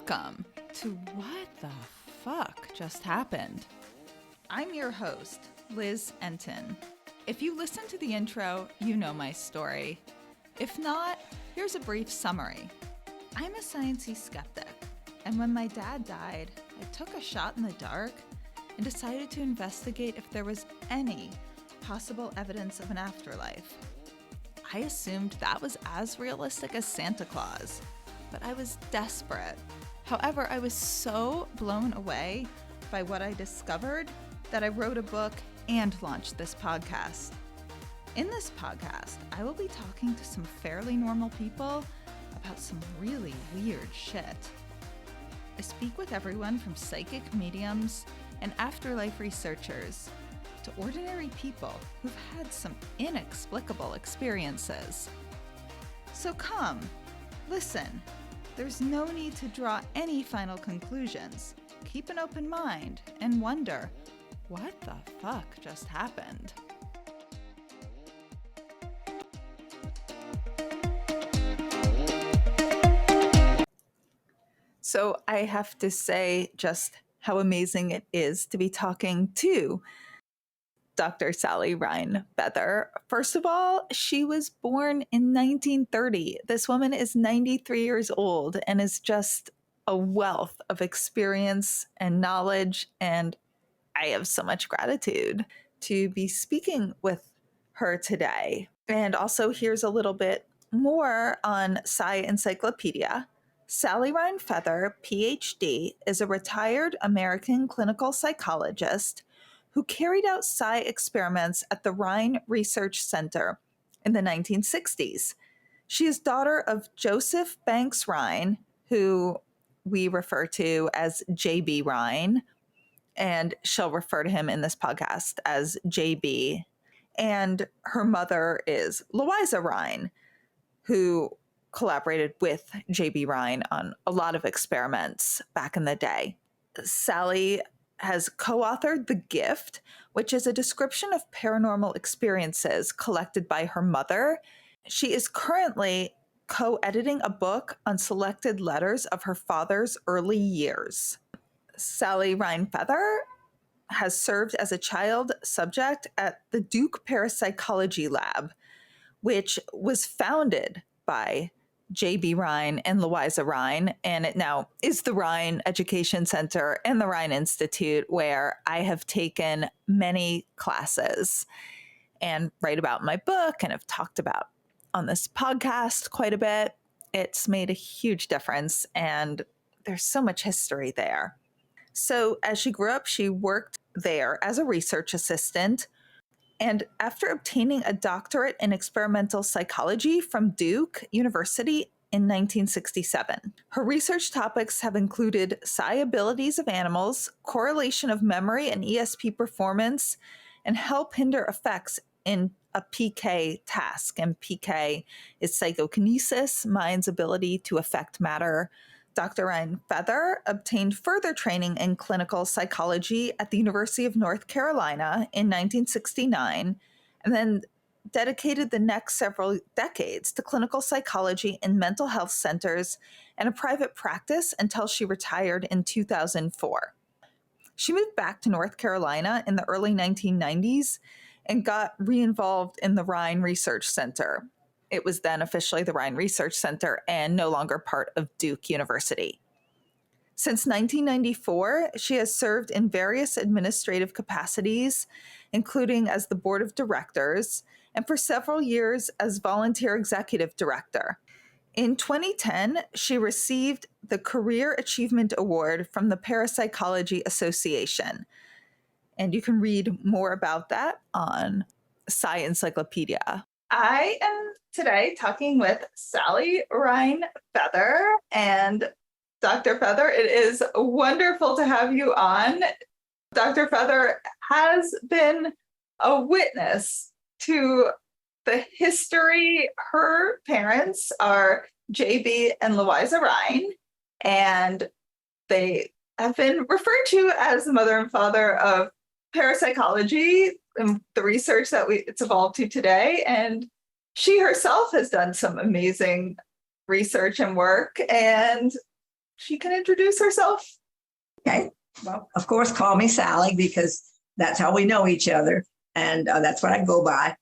Welcome to What the Fuck Just Happened. I'm your host, Liz Enton. If you listen to the intro, you know my story. If not, here's a brief summary. I'm a sciencey-skeptic, and when my dad died, I took a shot in the dark and decided to investigate if there was any possible evidence of an afterlife. I assumed that was as realistic as Santa Claus, but I was desperate. However, I was so blown away by what I discovered that I wrote a book and launched this podcast. In this podcast, I will be talking to some fairly normal people about some really weird shit. I speak with everyone from psychic mediums and afterlife researchers to ordinary people who've had some inexplicable experiences. So come, listen. There's no need to draw any final conclusions. Keep an open mind and wonder, what the fuck just happened? So I have to say just how amazing it is to be talking to Dr. Sally Rhine Feather. First of all, she was born in 1930. This woman is 93 years old and is just a wealth of experience and knowledge, and I have so much gratitude to be speaking with her today. And also, here's a little bit more on Sci Encyclopedia. Sally Rhine Feather, Ph.D., is a retired American clinical psychologist who carried out psi experiments at the Rhine Research Center in the 1960s. She is daughter of Joseph Banks Rhine, who we refer to as J.B. Rhine, and she'll refer to him in this podcast as J.B. And her mother is Louisa Rhine, who collaborated with J.B. Rhine on a lot of experiments back in the day. Sally has co-authored The Gift, which is a description of paranormal experiences collected by her mother. She is currently co-editing a book on selected letters of her father's early years. Sally Rhine Feather has served as a child subject at the Duke Parapsychology Lab, which was founded by J.B. Rhine and Louisa Rhine, and it now is the Rhine Education Center and the Rhine Institute, where I have taken many classes and write about my book and have talked about on this podcast quite a bit. It's made a huge difference, and there's so much history there. So as she grew up, she worked there as a research assistant, and after obtaining a doctorate in experimental psychology from Duke University in 1967, her research topics have included psi abilities of animals, correlation of memory and ESP performance, and help hinder effects in a PK task. And PK is psychokinesis, mind's ability to affect matter. Dr. Rhine Feather obtained further training in clinical psychology at the University of North Carolina in 1969, and then dedicated the next several decades to clinical psychology in mental health centers and a private practice until she retired in 2004. She moved back to North Carolina in the early 1990s and got re-involved in the Rhine Research Center. It was then officially the Rhine Research Center and no longer part of Duke University. Since 1994, she has served in various administrative capacities, including as the board of directors, and for several years as volunteer executive director. In 2010, she received the Career Achievement Award from the Parapsychology Association. And you can read more about that on Sci Encyclopedia. I am today talking with Sally Rhine Feather. And Dr. Feather, it is wonderful to have you on. Dr. Feather has been a witness to the history. Her parents are J.B. and Louisa Rhine, and they have been referred to as the mother and father of parapsychology and the research that it's evolved to today. And she herself has done some amazing research and work. And she can introduce herself. Okay. Well, of course, call me Sally because that's how we know each other. And that's what I go by.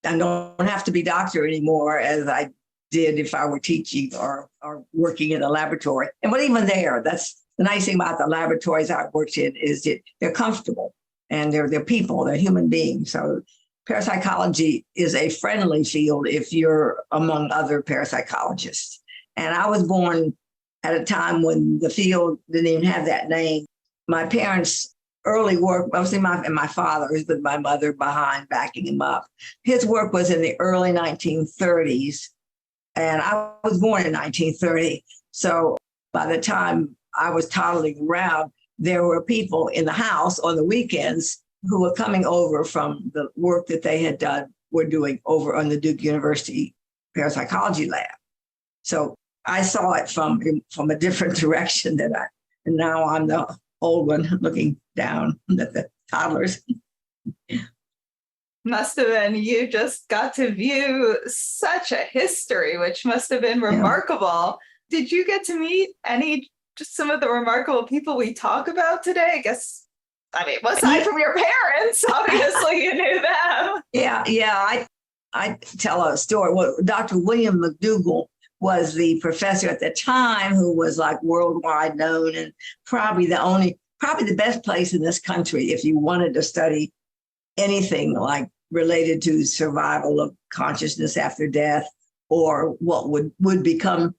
I don't have to be doctor anymore as I did if I were teaching or working in a laboratory. And but even there, that's the nice thing about the laboratories I've worked in is that they're comfortable and they're people, they're human beings. So parapsychology is a friendly field if you're among other parapsychologists. And I was born at a time when the field didn't even have that name. My parents' early work, mostly my father's, with my mother behind backing him up. His work was in the early 1930s, and I was born in 1930. So by the time I was toddling around, there were people in the house on the weekends who were coming over from the work that they had done, were doing over on the Duke University Parapsychology Lab. So I saw it from a different direction and now I'm the old one looking down at the toddlers. Must have been, you just got to view such a history, which must have been remarkable. Yeah. Did you get to meet just some of the remarkable people we talk about today? I guess, aside from your parents, obviously you knew them. Yeah. I tell a story. Well, Dr. William McDougall was the professor at the time who was like worldwide known and probably the best place in this country if you wanted to study anything like related to survival of consciousness after death or what would become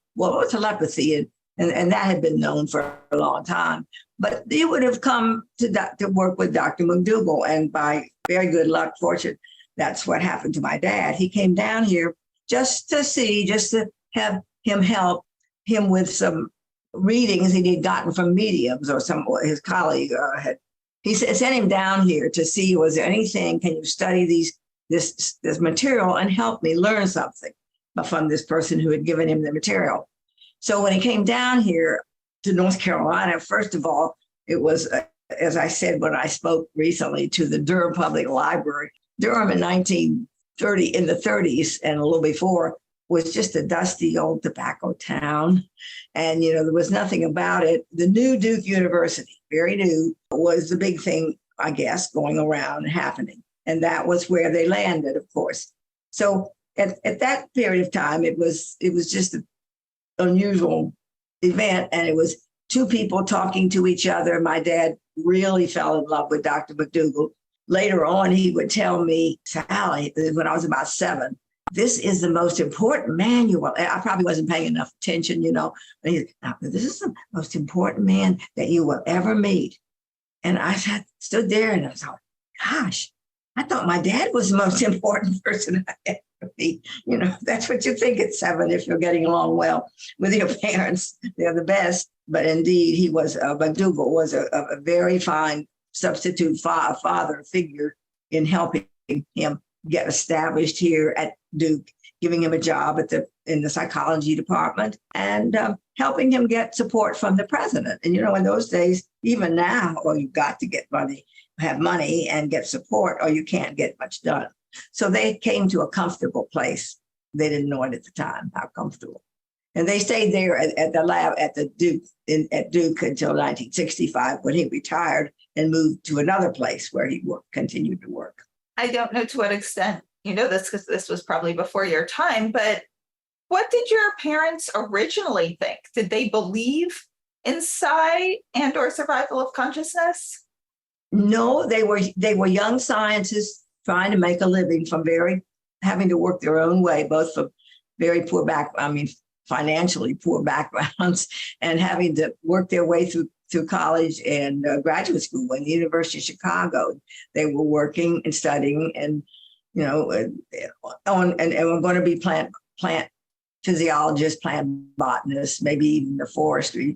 telepathy. And that had been known for a long time. But you would have come to work with Dr. McDougall. And by very good luck, fortune, that's what happened to my dad. He came down here just to have him help him with some readings he'd gotten from mediums or his colleague he sent him down here to see, was there anything, can you study this material and help me learn something from this person who had given him the material. So when he came down here to North Carolina, first of all, it was, as I said, when I spoke recently to the Durham Public Library, Durham in 1930, in the 30s and a little before, was just a dusty old tobacco town. And, there was nothing about it. The new Duke University, very new, was the big thing, I guess, going around and happening. And that was where they landed, of course. So at that period of time, it was just an unusual event. And it was two people talking to each other. My dad really fell in love with Dr. McDougall. Later on, he would tell me, Sally, when I was about 7, this is the most important manual. I probably wasn't paying enough attention, This is the most important man that you will ever meet. And I stood there and I thought, gosh, I thought my dad was the most important person I ever meet. That's what you think at 7 if you're getting along well with your parents. They're the best. But indeed, he was, McDougall was a very fine substitute father figure in helping him get established here at Duke, giving him a job in the psychology department and helping him get support from the president. And, in those days, even now, you've got to have money and get support or you can't get much done. So they came to a comfortable place. They didn't know it at the time, how comfortable. And they stayed there at the lab at Duke until 1965 when he retired and moved to another place where he continued to work. I don't know to what extent you know this because this was probably before your time, but what did your parents originally think? Did they believe in psi and or survival of consciousness? No, they were young scientists trying to make a living from having to work their own way, both from very poor financially poor backgrounds and having to work their way through college and graduate school in the University of Chicago. They were working and studying and, and we're going to be plant physiologists, plant botanists, maybe even a forester. And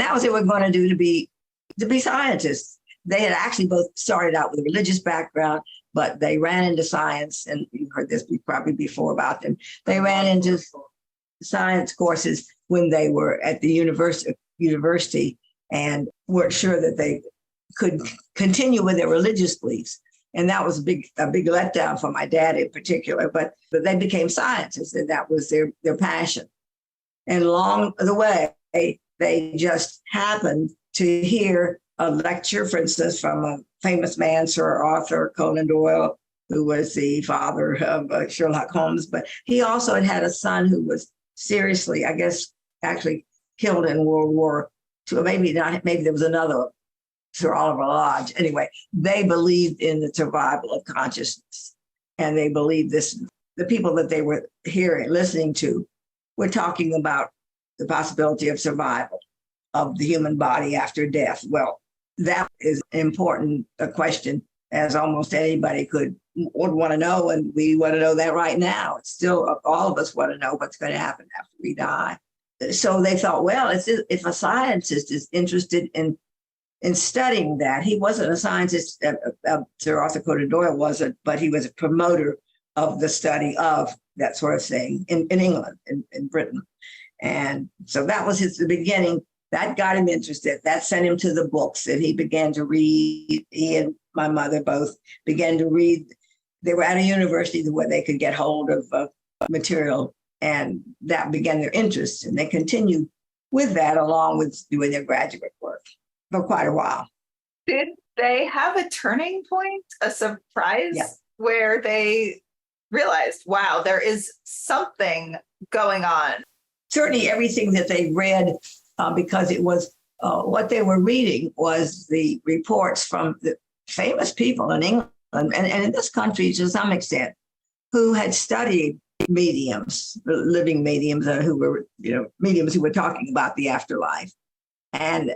that was what they were going to do to be scientists. They had actually both started out with a religious background, but they ran into science, and you've heard this probably before about them. They ran into science courses when they were at the university and weren't sure that they could continue with their religious beliefs. And that was a big letdown for my dad in particular, but they became scientists and that was their passion. And along the way, they they just happened to hear a lecture, for instance, from a famous man, Sir Arthur Conan Doyle, who was the father of Sherlock Holmes. But he also had a son who was seriously, I guess, actually killed in World War II. Maybe not, maybe there was another Sir Oliver Lodge. Anyway, they believed in the survival of consciousness. And they believed this, the people that they were hearing, listening to, were talking about the possibility of survival of the human body after death. Well, that is important a question, as almost anybody would want to know, and we want to know that right now. It's still, all of us want to know what's going to happen after we die. So they thought, well, if a scientist is interested in studying that, he wasn't a scientist, Sir Arthur Conan Doyle wasn't, but he was a promoter of the study of that sort of thing in England, in Britain. And so that was the beginning. That got him interested. That sent him to the books, and he began to read. He and my mother both began to read. They were at a university where they could get hold of material, and that began their interest. And they continued with that along with doing their graduate work for quite a while. Did they have a turning point, a surprise, where they realized, wow, there is something going on? Certainly everything that they read, because it was what they were reading was the reports from the famous people in England and in this country to some extent, who had studied mediums, living mediums, who were, mediums who were talking about the afterlife. And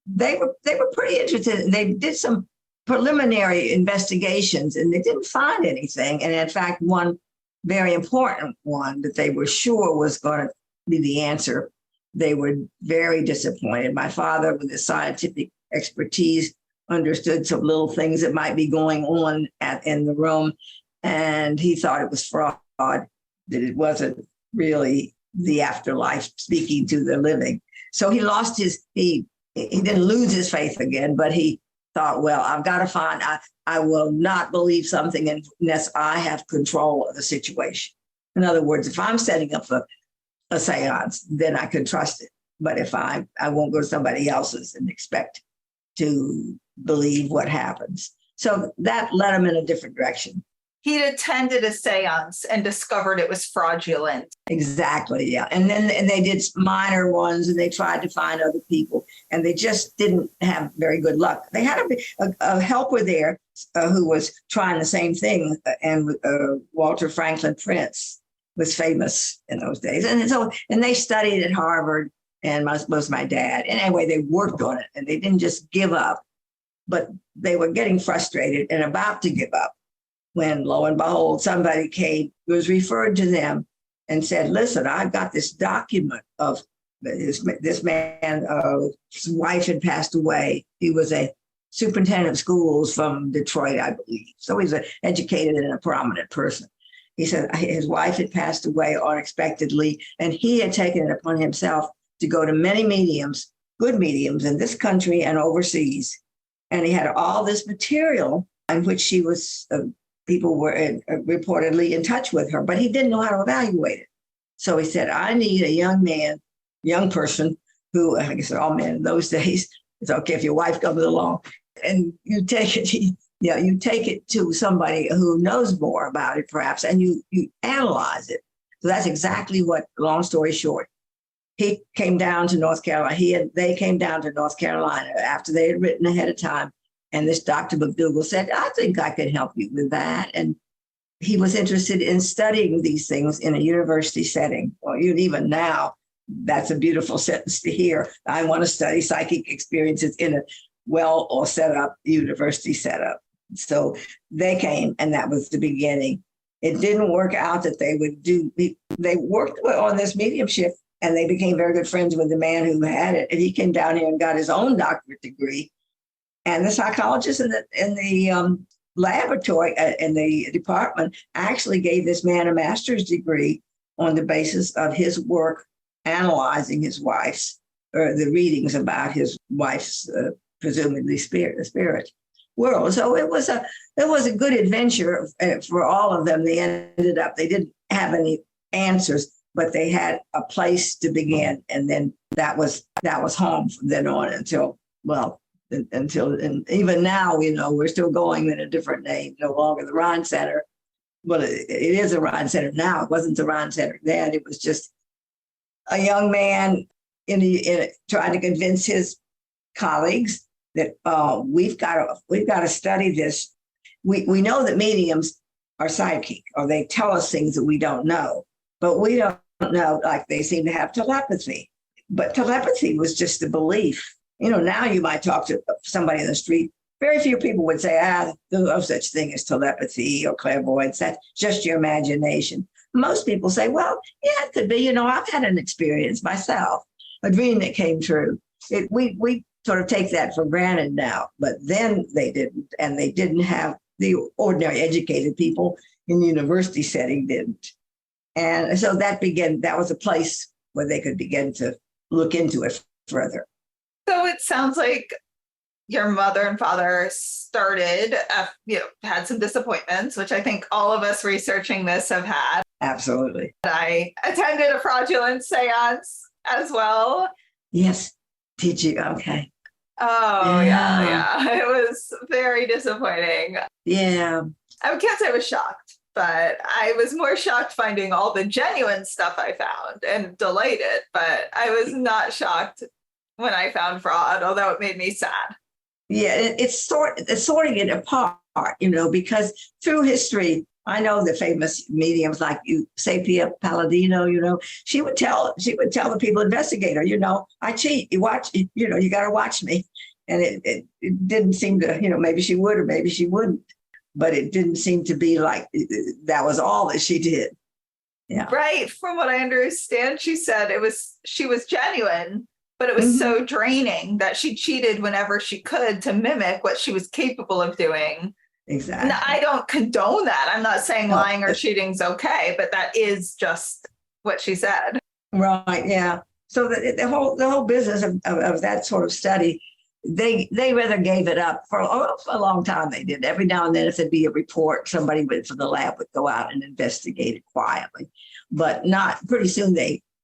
they were pretty interested. They did some preliminary investigations, and they didn't find anything. And in fact, one very important one that they were sure was going to be the answer, they were very disappointed. My father, with his scientific expertise, understood some little things that might be going on in the room, and he thought it was fraud, that it wasn't really the afterlife speaking to the living. So he lost he didn't lose his faith again, but he thought, well, I've got to find, I will not believe something unless I have control of the situation. In other words, if I'm setting up a seance, then I can trust it. But if I won't go to somebody else's and expect to believe what happens. So that led him in a different direction. He'd attended a seance and discovered it was fraudulent. Exactly, yeah. And they did minor ones, and they tried to find other people, and they just didn't have very good luck. They had a helper there who was trying the same thing, and Walter Franklin Prince was famous in those days. And they studied at Harvard, and was my dad. And anyway, they worked on it, and they didn't just give up, but they were getting frustrated and about to give up when, lo and behold, somebody was referred to them and said, listen, I've got this document of this man, his wife had passed away. He was a superintendent of schools from Detroit, I believe. So he's an educated and a prominent person. He said his wife had passed away unexpectedly, and he had taken it upon himself to go to many mediums, good mediums in this country and overseas. And he had all this material in which she was, people were reportedly in touch with her, but he didn't know how to evaluate it. So he said, I need a young person who, I guess all men in those days, it's okay if your wife comes along, and you take it to somebody who knows more about it, perhaps, and you analyze it. So that's exactly what, long story short, he came down to North Carolina. They came down to North Carolina after they had written ahead of time. And this Dr. McDougall said, I think I could help you with that. And he was interested in studying these things in a university setting. Well, even now, that's a beautiful sentence to hear. I want to study psychic experiences in a well or set up university setup. So they came, and that was the beginning. It didn't work out that they worked on this mediumship, and they became very good friends with the man who had it. And he came down here and got his own doctorate degree. And the psychologist in the laboratory, in the department, actually gave this man a master's degree on the basis of his work analyzing his wife's, or the readings about his wife's, presumably spirit world. So it was a good adventure for all of them. They didn't have any answers, but they had a place to begin. And then that was home from then on until, and even now, we're still going in a different name, no longer the Rhine Center. Well, it is a Rhine Center now. It wasn't the Rhine Center then. It was just a young man trying to convince his colleagues that we've got to study this. We know that mediums are psychic, or they tell us things that we don't know, but we don't know, like they seem to have telepathy. But telepathy was just a belief. Now you might talk to somebody in the street. Very few people would say, there's no such thing as telepathy or clairvoyance. That's just your imagination. Most people say, well, yeah, it could be. I've had an experience myself, a dream that came true. We sort of take that for granted now, but then they didn't, and they didn't have the ordinary educated people in the university setting didn't. And so that was a place where they could begin to look into it further. So it sounds like your mother and father started, had some disappointments, which I think all of us researching this have had. Absolutely. I attended a fraudulent seance as well. Yes. Did you? Okay. Oh, yeah. It was very disappointing. Yeah. I can't say I was shocked, but I was more shocked finding all the genuine stuff I found and delighted, but I was not shocked when I found fraud, although it made me sad. Yeah, it's sorting it apart, because through history, I know the famous mediums like Sapia Palladino, she would tell the people, investigator, I cheat, you watch, you got to watch me. And it didn't seem to, maybe she would or maybe she wouldn't, but it didn't seem to be like that was all that she did. Yeah. Right. From what I understand, she said she was genuine, but it was so draining that she cheated whenever she could to mimic what she was capable of doing. Exactly. Now, I don't condone that. I'm not saying lying or cheating's okay, but that is just what she said. Right. Yeah. So the whole business of that sort of study, they rather gave it up for a long time. They did. Every now and then, if there'd be a report, somebody from the lab would go out and investigate it quietly. But pretty soon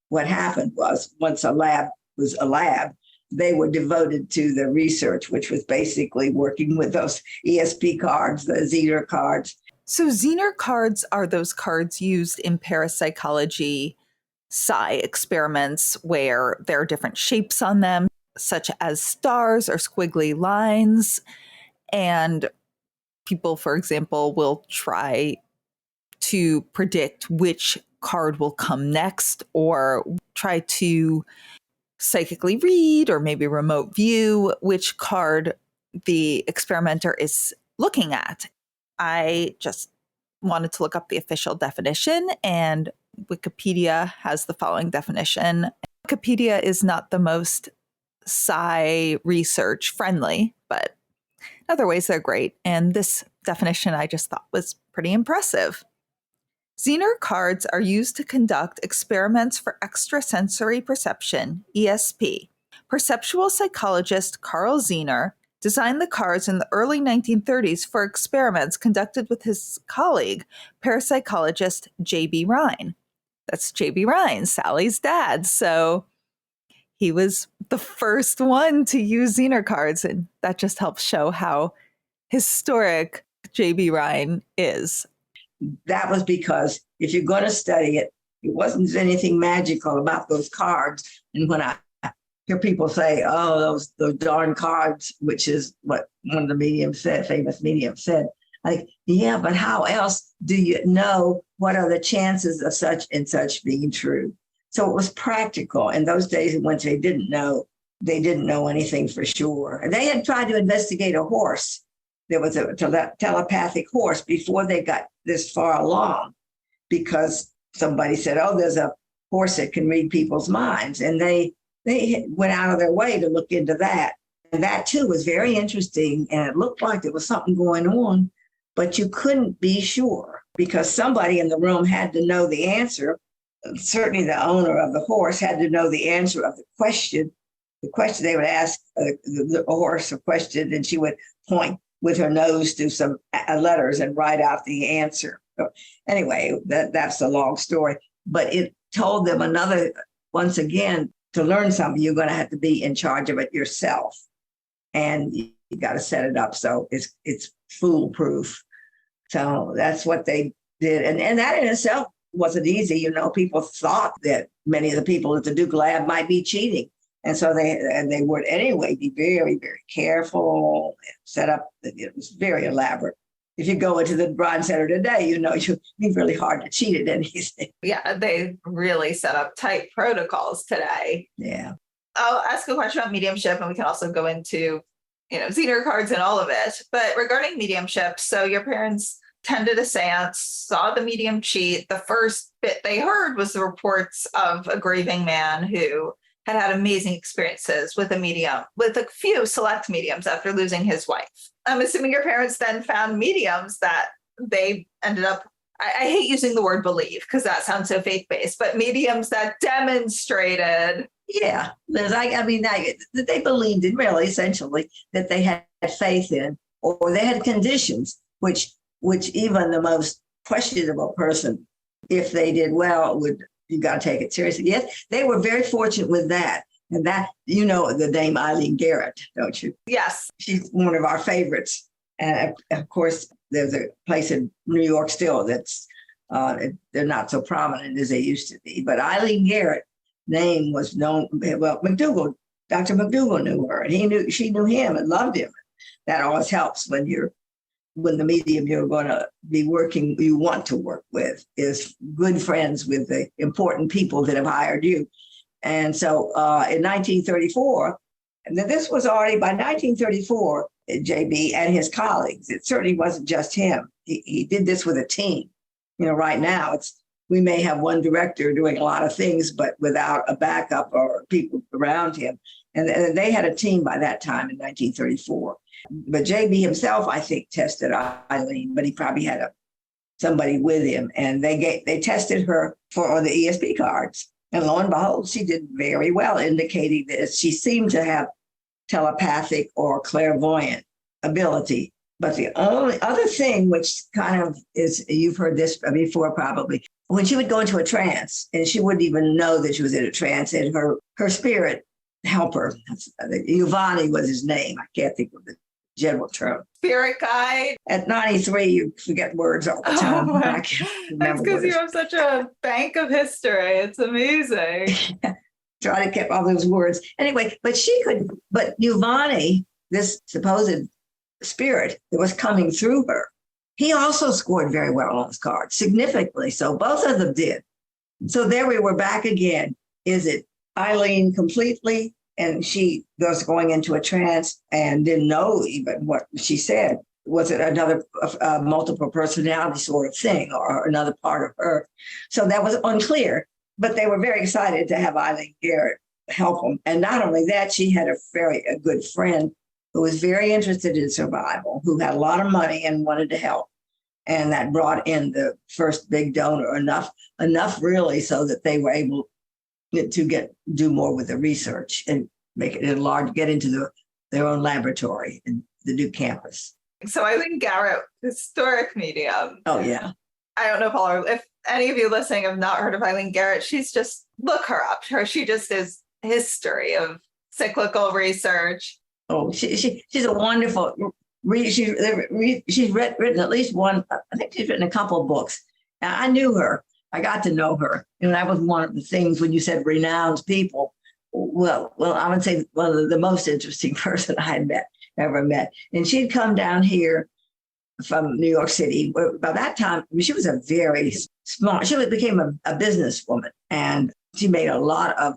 what happened was, once a lab was a lab, they were devoted to the research, which was basically working with those ESP cards, the Zenar cards. So Zenar cards are those cards used in parapsychology psi experiments where there are different shapes on them, such as stars or squiggly lines. And people, for example, will try to predict which card will come next, or try to psychically read or maybe remote view which card the experimenter is looking at. I just wanted to look up the official definition, and Wikipedia has the following definition. Wikipedia is not the most psi research friendly, but in other ways they're great. And this definition I just thought was pretty impressive. Zenar cards are used to conduct experiments for extrasensory perception, ESP. Perceptual psychologist Carl Zenar designed the cards in the early 1930s for experiments conducted with his colleague, parapsychologist J.B. Rhine. That's J.B. Rhine, Sally's dad. So he was the first one to use Zenar cards, and that just helps show how historic J.B. Rhine is. That was because if you're going to study it, it wasn't anything magical about those cards. And when I hear people say, those darn cards, which is what one of the mediums said, famous mediums said, like, yeah, but how else do you know what are the chances of such and such being true? So it was practical. In those days, once they didn't know anything for sure. And they had tried to investigate a horse. There was a telepathic horse before they got this far along, because somebody said, there's a horse that can read people's minds. And they went out of their way to look into that. And that, too, was very interesting. And it looked like there was something going on, but you couldn't be sure because somebody in the room had to know the answer. Certainly the owner of the horse had to know the answer of the question. The question they would ask the horse a question, and she would point with her nose to some letters and write out the answer. So anyway, that's a long story, but told them once again, to learn something, you're going to have to be in charge of it yourself. And you got to set it up so it's foolproof. So that's what they did. And that in itself wasn't easy. People thought that many of the people at the Duke lab might be cheating. And so they would anyway be very, very careful and set up. It was very elaborate. If you go into the Rhine Center today, you'd be really hard to cheat at anything. Yeah, they really set up tight protocols today. Yeah. I'll ask a question about mediumship, and we can also go into, Zenar cards and all of it. But regarding mediumship, so your parents attended a seance, saw the medium cheat. The first bit they heard was the reports of a grieving man who had amazing experiences with a few select mediums after losing his wife. I'm assuming your parents then found mediums that they ended up, I hate using the word believe because that sounds so faith-based, but mediums that demonstrated. Yeah, Liz, they believed in really essentially that they had faith in, or they had conditions, which even the most questionable person, if they did well, you got to take it seriously. Yes, they were very fortunate with that. And that, the name Eileen Garret, don't you? Yes. She's one of our favorites. And of course, there's a place in New York still that's, they're not so prominent as they used to be. But Eileen Garret name was known, well, Dr. McDougall knew her, and she knew him and loved him. That always helps when the medium you're going to be you want to work with is good friends with the important people that have hired you. And so in 1934, and this was already by 1934, JB and his colleagues, it certainly wasn't just him. He did this with a team. Right now we may have one director doing a lot of things, but without a backup or people around him. And they had a team by that time in 1934. But JB himself, I think, tested Eileen, but he probably had somebody with him. And they tested her for the ESP cards. And lo and behold, she did very well, indicating that she seemed to have telepathic or clairvoyant ability. But the only other thing, which kind of is, you've heard this before probably, when she would go into a trance and she wouldn't even know that she was in a trance, and her spirit helper, Giovanni was his name. I can't think of the general term. Spirit guide. At 93, you forget words all the time. I can't remember. That's because you have such a bank of history. It's amazing. Try to keep all those words. Anyway, but Giovanni, this supposed spirit that was coming through her, he also scored very well on his cards, significantly. So both of them did. So there we were back again. Is it Eileen completely? And she was going into a trance and didn't know even what she said. Was it another multiple personality sort of thing, or another part of her? So that was unclear. But they were very excited to have Eileen Garret help them. And not only that, she had a good friend who was very interested in survival, who had a lot of money and wanted to help. And that brought in the first big donor, enough really so that they were able to do more with the research and make it enlarge, get into their own laboratory in the Duke campus. So Eileen Garret, historic medium. Oh, yeah. I don't know, Paula, if any of you listening have not heard of Eileen Garret, look her up. She just is history of cyclical research. Oh, she's a wonderful, she's written at least one, I think she's written a couple of books. Now, I knew her. I got to know her. And that was one of the things when you said renowned people. Well, I would say one of the most interesting person I had ever met. And she'd come down here from New York City. By that time, she was a very smart, she became a businesswoman. And she made a lot of,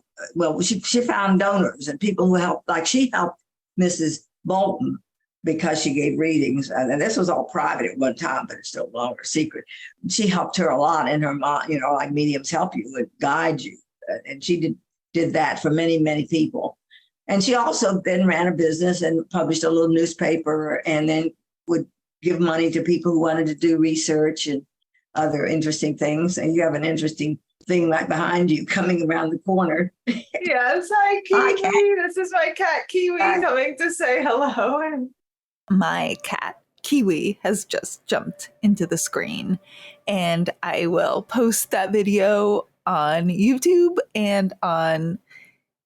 she found donors and people who helped, like she helped Mrs. Bolton because she gave readings. And this was all private at one time, but it's still no longer secret. She helped her a lot in her mind, like mediums help you and guide you. And she did that for many, many people. And she also then ran a business and published a little newspaper, and then would give money to people who wanted to do research and other interesting things. And you have an interesting thing right behind you coming around the corner. Yes, hi, Kiwi. Hi, this is my cat, Kiwi, coming to say hello. And my cat, Kiwi, has just jumped into the screen, and I will post that video on YouTube and on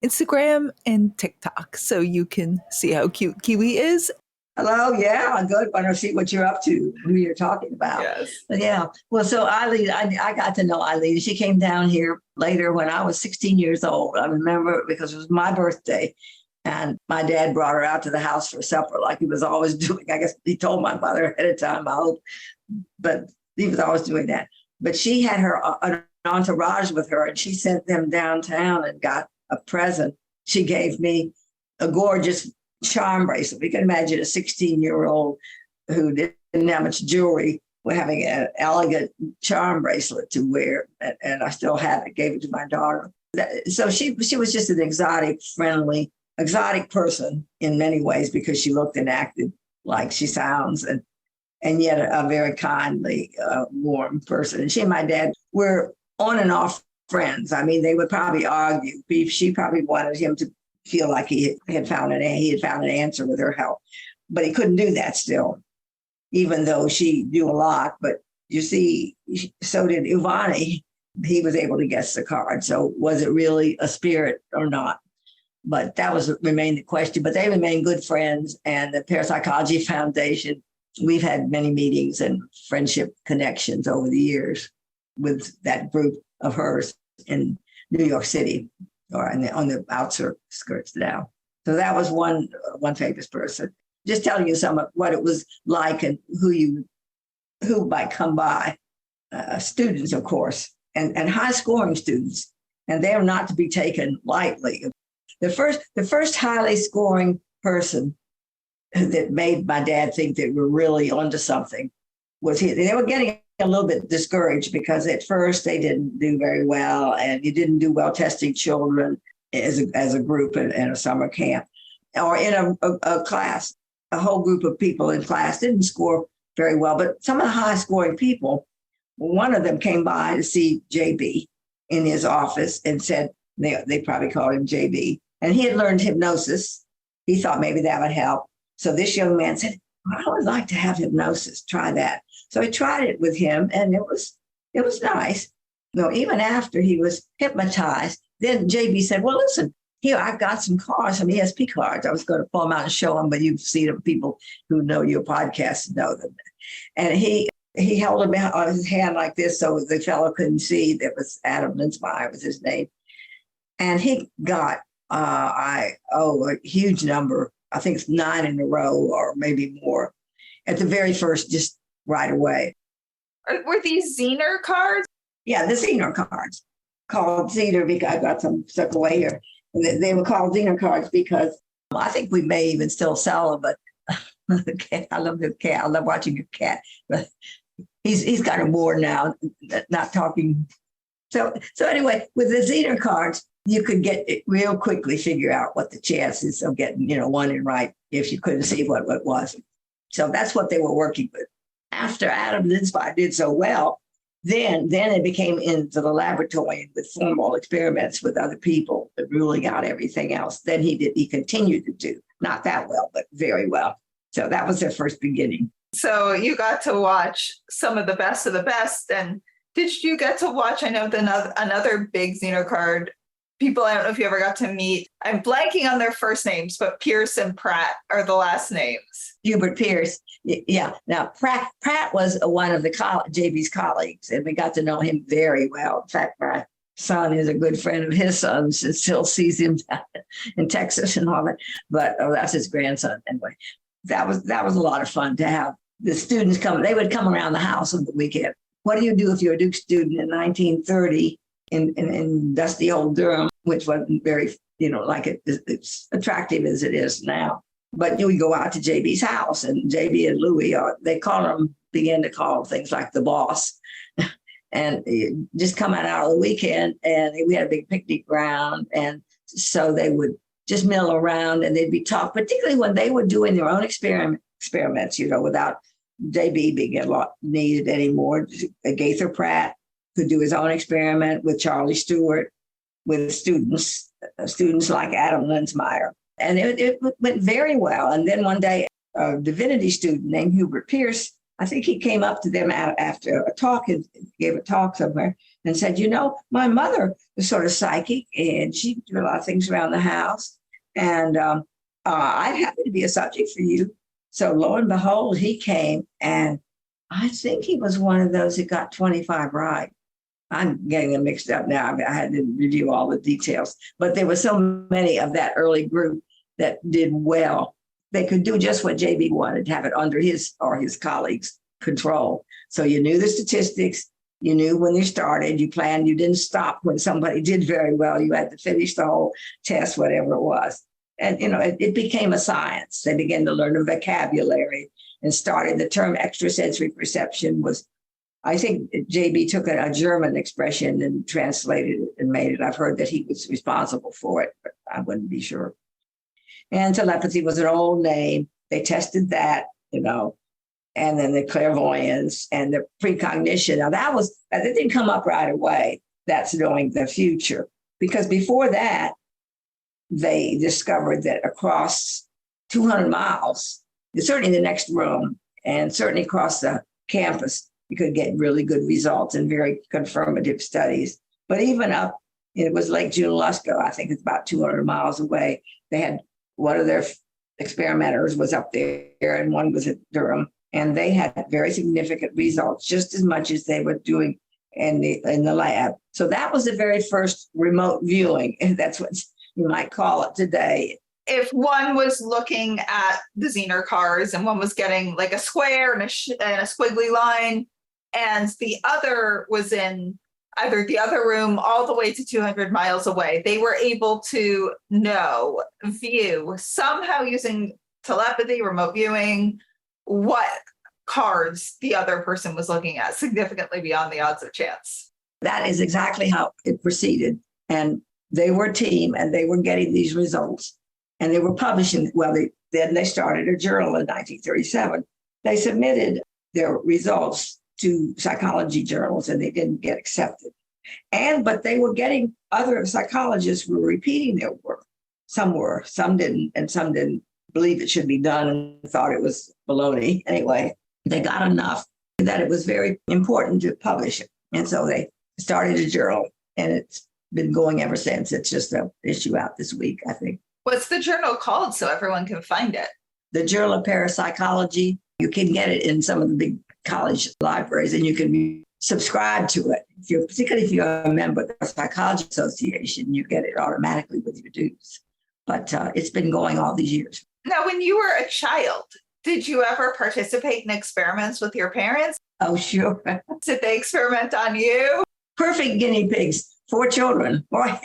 Instagram and TikTok. So you can see how cute Kiwi is. Hello, yeah, good. Want to see what you're up to, who you're talking about. Yes. But yeah, well, so Eileen, I got to know Eileen. She came down here later when I was 16 years old. I remember because it was my birthday, and my dad brought her out to the house for supper, like he was always doing. I guess he told my mother ahead of time, I hope, but he was always doing that. But she had an entourage with her, and she sent them downtown and got a present. She gave me a gorgeous charm bracelet. We can imagine a 16-year-old who didn't have much jewelry having an elegant charm bracelet to wear, and I still have it. Gave it to my daughter. So she was just an exotic, friendly, exotic person in many ways because she looked and acted like she sounds, and yet a very kindly, warm person. And she and my dad were on and off friends. I mean, they would probably argue. She probably wanted him to feel like he had found an answer with her help, but he couldn't do that still, even though she knew a lot. But you see, so did Ivani. He was able to guess the card. So was it really a spirit or not? But that remained the question. But they remain good friends. And the Parapsychology Foundation, we've had many meetings and friendship connections over the years with that group of hers in New York City, or on the outskirts now. So that was one famous person. Just telling you some of what it was like and who might come by. Students, of course, and high scoring students, and they are not to be taken lightly. The first highly scoring person that made my dad think that we're really onto something was he. They were getting a little bit discouraged because at first they didn't do very well, and you didn't do well testing children as a group in a summer camp or in a class. A whole group of people in class didn't score very well, but some of the high scoring people, one of them came by to see JB in his office and said, they probably called him JB, and he had learned hypnosis. He thought maybe that would help. So this young man said, I would like to have hypnosis, try that. So I tried it with him, and it was nice. No, even after he was hypnotized, then JB said, well, listen, here, I've got some cards, some ESP cards. I was going to pull them out and show them, but you've seen them. People who know your podcast know them. And he held them out on his hand like this so the fellow couldn't see. That was Adam Linsmeyer was his name. And he got, a huge number. I think it's 9 in a row or maybe more at the very first, just right away. Were these Zenar cards? Yeah, the Zenar cards, called Zenar because I got some stuck away here. And they were called Zenar cards because I think we may even still sell them, but the cat, I love the cat. I love watching a cat, but he's kind of bored now, not talking. So anyway, with the Zenar cards, you could get it real quickly, figure out what the chances of getting, one in right if you couldn't see what it was. So that's what they were working with. After Adam Linsmeyer did so well, then it became into the laboratory with formal experiments with other people, ruling out everything else. Then he continued to do, not that well, but very well. So that was their first beginning. So you got to watch some of the best. And did you get to watch, I know another big Zenar card people, I don't know if you ever got to meet, I'm blanking on their first names, but Pierce and Pratt are the last names. Hubert Pierce. Yeah. Now, Pratt was one of the JB's colleagues, and we got to know him very well. In fact, my son is a good friend of his son's and still sees him in Texas and all that. But that's his grandson anyway. That was a lot of fun to have the students come. They would come around the house on the weekend. What do you do if you're a Duke student in 1930 in dusty old Durham, which wasn't very, like it's attractive as it is now. But you would go out to JB's house, and JB and Louie, began to call things like the boss. And just coming out of the weekend, and we had a big picnic ground. And so they would just mill around, and they'd be talking, particularly when they were doing their own experiments, without JB being a lot needed anymore. Gaither Pratt could do his own experiment with Charlie Stewart, with students like Adam Linsmeyer. And it went very well. And then one day, a divinity student named Hubert Pierce, I think he came up to them after a talk and gave a talk somewhere and said, my mother was sort of psychic and she did a lot of things around the house. And I'd happy to be a subject for you. So lo and behold, he came, and I think he was one of those that got 25 right. I'm getting them mixed up now. I had to review all the details, but there were so many of that early group that did well. They could do just what JB wanted, to have it under his or his colleagues' control. So you knew the statistics, you knew when you started, you planned, you didn't stop when somebody did very well. You had to finish the whole test, whatever it was. And, it became a science. They began to learn the vocabulary and started. The term extrasensory perception was, I think JB took a German expression and translated it and made it. I've heard that he was responsible for it, but I wouldn't be sure. And telepathy was an old name. They tested that, and then the clairvoyance and the precognition. Now that didn't come up right away. That's knowing the future. Because before that, they discovered that across 200 miles, certainly in the next room, and certainly across the campus, you could get really good results and very confirmative studies. But even up, it was Lake Junaluska, I think it's about 200 miles away. They had one of their experimenters was up there and one was at Durham, and they had very significant results, just as much as they were doing in the lab. So that was the very first remote viewing, and that's what you might call it today. If one was looking at the Zenar cards and one was getting like a square and a squiggly line, and the other was in either the other room all the way to 200 miles away, they were able to view somehow using telepathy, remote viewing, what cards the other person was looking at, significantly beyond the odds of chance. That is exactly how it proceeded. And they were a team, and they were getting these results, and they were publishing. Well, then they started a journal in 1937. They submitted their results to psychology journals, and they didn't get accepted. But they were getting, other psychologists were repeating their work. Some were, some didn't, and some didn't believe it should be done and thought it was baloney. Anyway, they got enough that it was very important to publish it. And so they started a journal, and it's been going ever since. It's just an issue out this week, I think. What's the journal called so everyone can find it? The Journal of Parapsychology. You can get it in some of the big college libraries, and you can subscribe to it. Particularly if you're a member of the Psychology Association, you get it automatically with your dues. But it's been going all these years. Now, when you were a child, did you ever participate in experiments with your parents? Oh, sure. Did they experiment on you? Perfect guinea pigs. 4 children. Boy.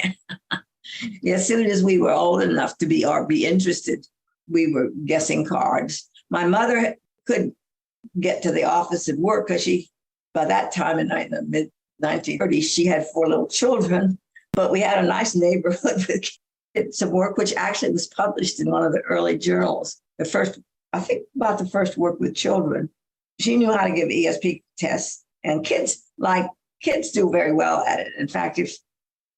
As soon as we were old enough to be interested, we were guessing cards. My mother couldn't get to the office and work because by that time in the mid-1930s, she had 4 little children. But we had a nice neighborhood with some work, which actually was published in one of the early journals. I think about the first work with children. She knew how to give ESP tests, and kids do very well at it. In fact, if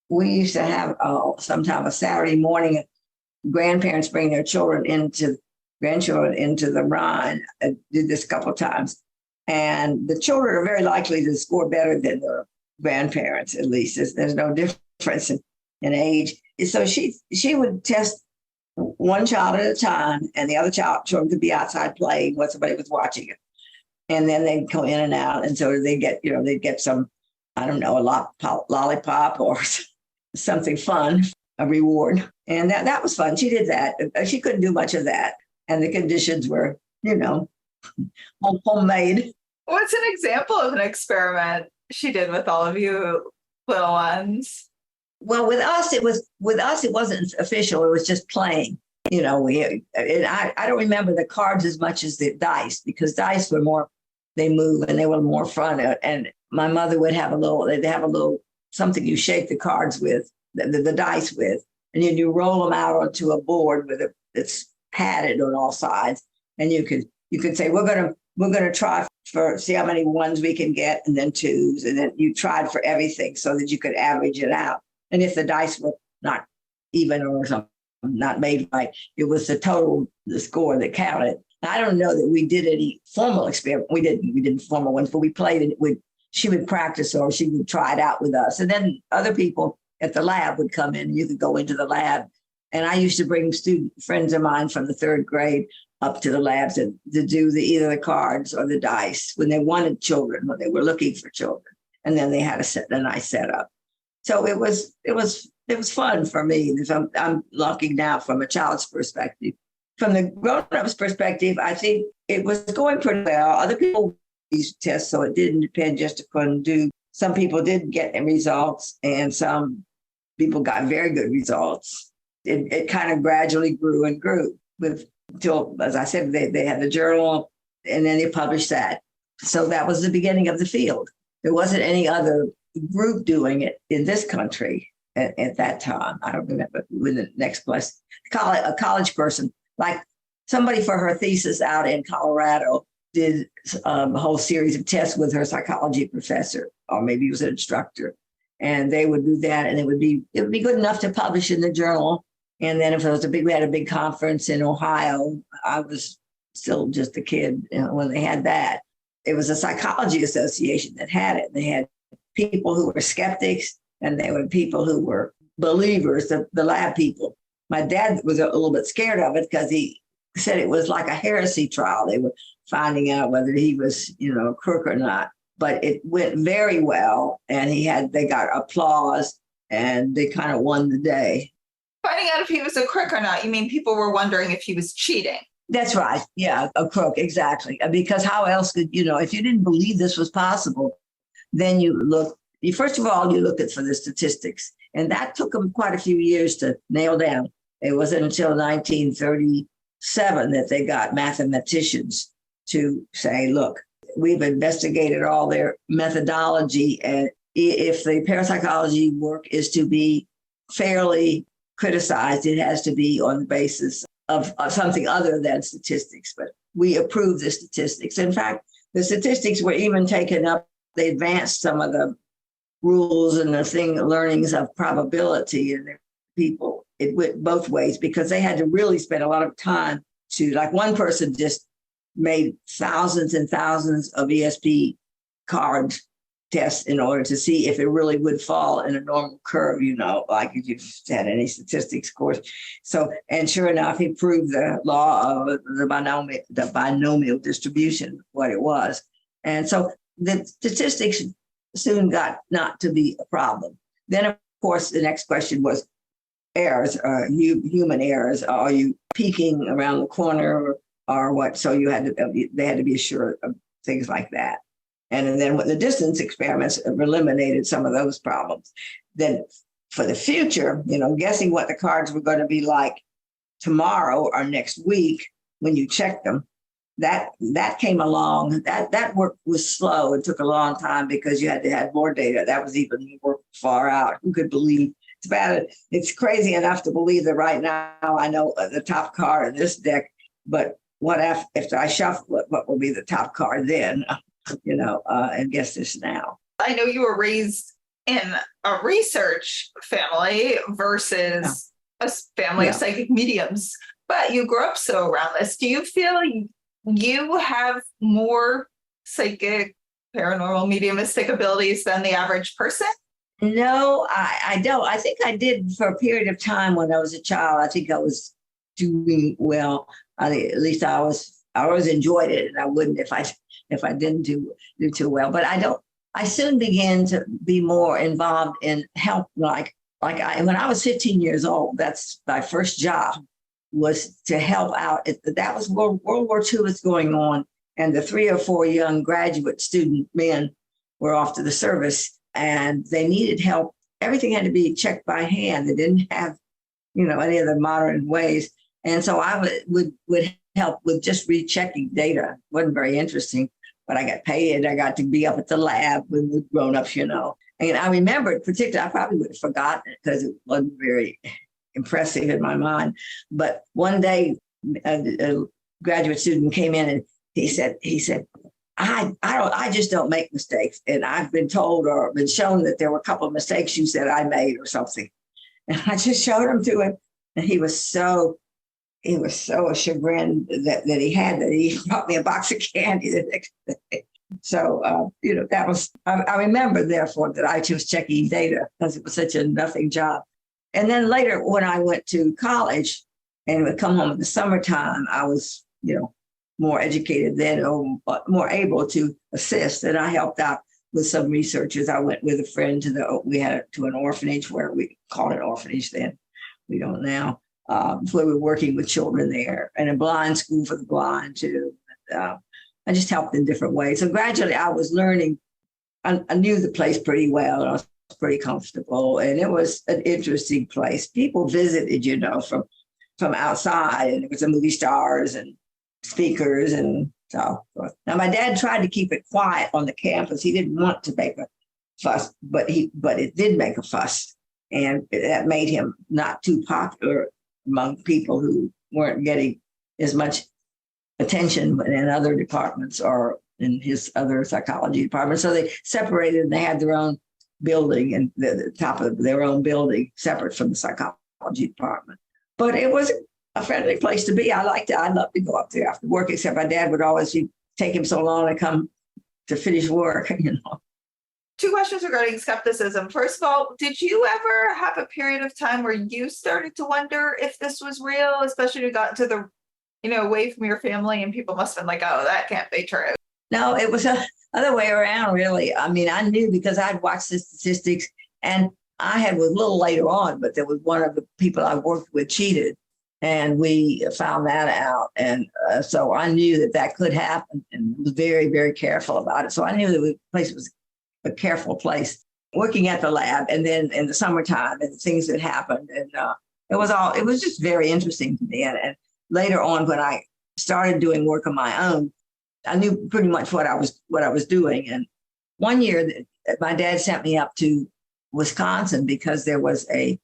we used to have sometime a Saturday morning, grandparents bring their grandchildren into the Rhine. I did this a couple of times. And the children are very likely to score better than their grandparents, at least. There's no difference in age. So she would test one child at a time, and the other children could be outside playing while somebody was watching it. And then they'd go in and out. And so they'd get some, I don't know, a lollipop or something fun, a reward. And that was fun. She did that. She couldn't do much of that. And the conditions were, homemade. What's an example of an experiment she did with all of you little ones? Well, with us, it wasn't official. It was just playing. I don't remember the cards as much as the dice, because dice were more, they move and they were more fun. And my mother would have they'd have a little something you shake the cards with, the dice with, and then you roll them out onto a board it's padded on all sides. And you could say, we're gonna try see how many ones we can get, and then 2s, and then you tried for everything so that you could average it out. And if the dice were not even or something, not made right, it was the score that counted. I don't know that we did any formal experiment. We didn't formal ones, but we played it. she would practice or she would try it out with us. And then other people at the lab would come in and you could go into the lab. And I used to bring friends of mine from the third grade up to the labs to do either the cards or the dice when they wanted children, when they were looking for children. And then they had a nice setup. So it was fun for me. I'm looking now from a child's perspective. From the grown-up's perspective, I think it was going pretty well. Other people these tests, so it didn't depend just upon do. Some people didn't get results, and some people got very good results. It kind of gradually grew and grew until, as I said, they had the journal, and then they published that. So that was the beginning of the field. There wasn't any other group doing it in this country at that time. I don't remember when the next place. A college person, like somebody for her thesis out in Colorado, did a whole series of tests with her psychology professor, or maybe he was an instructor, and they would do that, and it would be good enough to publish in the journal. And then if it was we had a big conference in Ohio. I was still just a kid when they had that. It was a psychology association that had it. They had people who were skeptics, and they were people who were believers, the lab people. My dad was a little bit scared of it because he said it was like a heresy trial. They were finding out whether he was, a crook or not. But it went very well, and they got applause, and they kind of won the day. Finding out if he was a crook or not, you mean people were wondering if he was cheating? That's right. Yeah, a crook, exactly. Because how else could, if you didn't believe this was possible, then first of all, you look for the statistics. And that took them quite a few years to nail down. It wasn't until 1937 that they got mathematicians to say, look, we've investigated all their methodology. And if the parapsychology work is to be fairly criticized, it has to be on the basis of something other than statistics. But we approve the statistics. In fact, the statistics were even taken up. They advanced some of the rules and the learnings of probability, and people, it went both ways because they had to really spend a lot of time like one person just made thousands and thousands of ESP card tests in order to see if it really would fall in a normal curve, like if you've had any statistics course. So, and sure enough, he proved the law of the binomial distribution, what it was. And so the statistics soon got not to be a problem. Then, of course, the next question was errors, human errors. Are you peeking around the corner or what? So they had to be assured of things like that. And then with the distance experiments eliminated some of those problems. Then for the future, guessing what the cards were going to be like tomorrow or next week when you check them, that came along. That work was slow. It took a long time because you had to have more data. That was even more far out. Who could believe? It's crazy enough to believe that right now I know the top card in this deck, but what if I shuffle it, what will be the top card then? And guess this now. I know you were raised in a research family versus a family of psychic mediums, but you grew up so around this. Do you feel you have more psychic, paranormal, mediumistic abilities than the average person? No, I don't. I think I did for a period of time when I was a child. I think I was doing well. At least I always enjoyed it, and I wouldn't if I didn't do too well. But I soon began to be more involved in help. When I was 15 years old, that's my first job was to help out. That was World War II was going on, and the 3 or 4 young graduate student men were off to the service, and they needed help. Everything had to be checked by hand. They didn't have, any of the modern ways. And so I would help with just rechecking data. It wasn't very interesting, but I got paid. I got to be up at the lab with the grown-ups, And I remembered particularly, I probably would have forgotten it because it wasn't very impressive in my mind. But one day, a graduate student came in and he said, I just don't make mistakes. And I've been told or been shown that there were a couple of mistakes you said I made or something. And I just showed them to him. And he was so chagrined that he brought me a box of candy the next day. So, that was, I remember, therefore, that I was checking data because it was such a nothing job. And then later, when I went to college and would come home in the summertime, I was, more educated then, or more able to assist. And I helped out with some researchers. I went with a friend to an orphanage, where we called it orphanage then. We don't now. Where we were working with children there, and a blind school for the blind too. I just helped in different ways. So gradually I was learning. I knew the place pretty well, and I was pretty comfortable, and it was an interesting place. People visited, from outside, and there was some movie stars and speakers and so forth. Now, my dad tried to keep it quiet on the campus. He didn't want to make a fuss, but it did make a fuss, and that made him not too popular among people who weren't getting as much attention in other departments or in his other psychology department. So they separated, and they had their own building, and the top of their own building separate from the psychology department. But it was a friendly place to be. I liked it. I'd love to go up there after work, except my dad would always take him so long to come to finish work, Two questions regarding skepticism. First of all, did you ever have a period of time where you started to wonder if this was real, especially when you got into the, away from your family, and people must have been like, oh, that can't be true? No, it was the other way around, really. I mean, I knew because I'd watched the statistics, and I was a little later on, but there was one of the people I worked with cheated, and we found that out. And so I knew that could happen, and was very, very careful about it. So I knew the place was a careful place, working at the lab, and then in the summertime and the things that happened. And it was just very interesting to me. And later on, when I started doing work on my own, I knew pretty much what I was doing. And one year, my dad sent me up to Wisconsin because there was a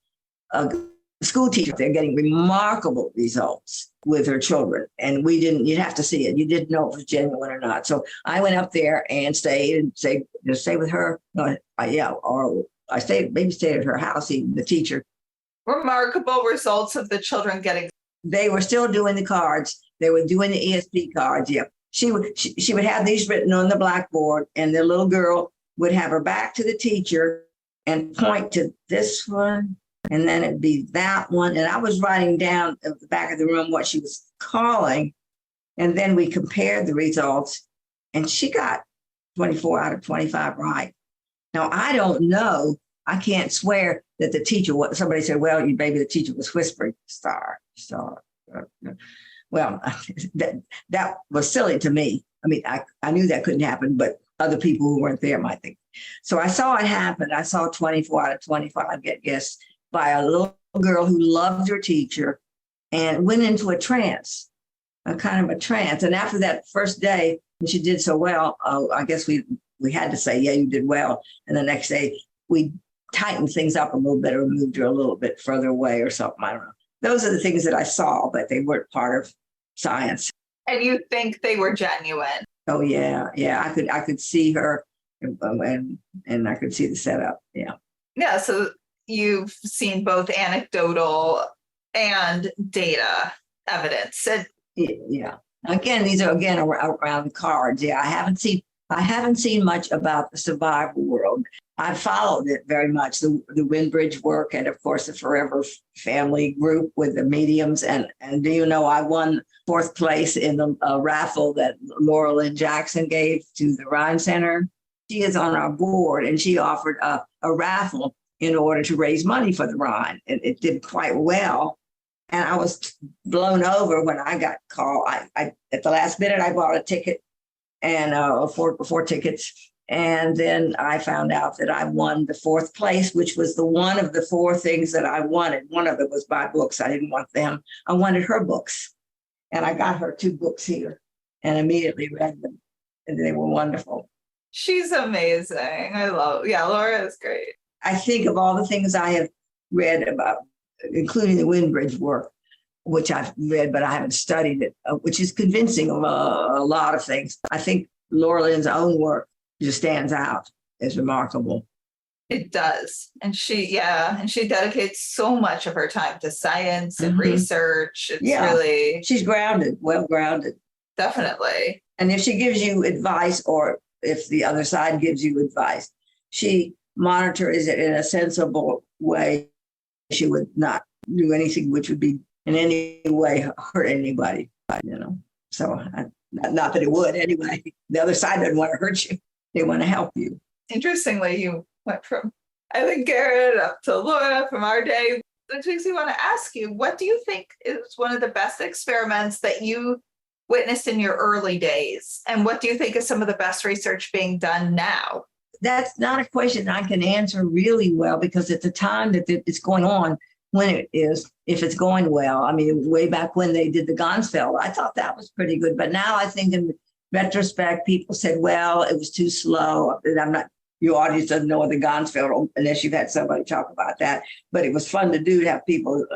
school teacher there getting remarkable results with her children. And you'd have to see it. You didn't know if it was genuine or not. So I went up there and stayed with her. Or I stayed at her house, even the teacher. Remarkable results of the children getting. They were still doing the cards. They were doing the ESP cards. Yeah. She would have these written on the blackboard, and the little girl would have her back to the teacher and point to this one, and then it'd be that one. And I was writing down at the back of the room what she was calling. And then we compared the results, and she got 24 out of 25 right. Now, I don't know. I can't swear that the teacher, somebody said, well, maybe the teacher was whispering star. Well, that was silly to me. I mean, I knew that couldn't happen, but other people who weren't there might think. So I saw it happen. I saw 24 out of 25 get guessed by a little girl who loved her teacher and went into a trance, a kind of a trance. And after that first day, when she did so well, I guess we had to say, yeah, you did well. And the next day, we tightened things up a little bit or moved her a little bit further away or something. I don't know. Those are the things that I saw, but they weren't part of science. And you think they were genuine? Oh, yeah. Yeah, I could see her, and I could see the setup. Yeah. Yeah, so you've seen both anecdotal and data evidence. Yeah. Again, these are around cards. Yeah, I haven't seen much about the survival world. I followed it very much, the Windbridge work, and of course the Forever Family group with the mediums. And do you know, I won 4th place in the raffle that Laura Lynn Jackson gave to the Rhine Center. She is on our board, and she offered a raffle in order to raise money for the Rhine. And it did quite well. And I was blown over when I got called. I at the last minute, I bought a ticket and four tickets. And then I found out that I won the 4th place, which was the one of the 4 things that I wanted. One of it was my books. I didn't want them. I wanted her books. And I got her 2 books here and immediately read them. And they were wonderful. She's amazing. Laura is great. I think of all the things I have read about, including the Windbridge work, which I've read, but I haven't studied it, which is convincing of a lot of things. I think Laura Lynn's own work just stands out as remarkable. It does. And she dedicates so much of her time to science and research. It's really... She's grounded, well grounded. Definitely. And if she gives you advice or if the other side gives you advice. She monitors it in a sensible way. She would not do anything which would be in any way hurt anybody, So not that it would anyway. The other side doesn't want to hurt you. They want to help you. Interestingly, you went from Eileen Garret up to Laura from our day. Which makes me want to ask you, what do you think is one of the best experiments that you witnessed in your early days? And what do you think is some of the best research being done now? That's not a question I can answer really well, because at the time that it's going on, when it is, if it's going well, I mean, way back when they did the Ganzfeld, I thought that was pretty good. But now I think in retrospect, people said, well, it was too slow. Your audience doesn't know what the Ganzfeld, unless you've had somebody talk about that. But it was fun to do, to have people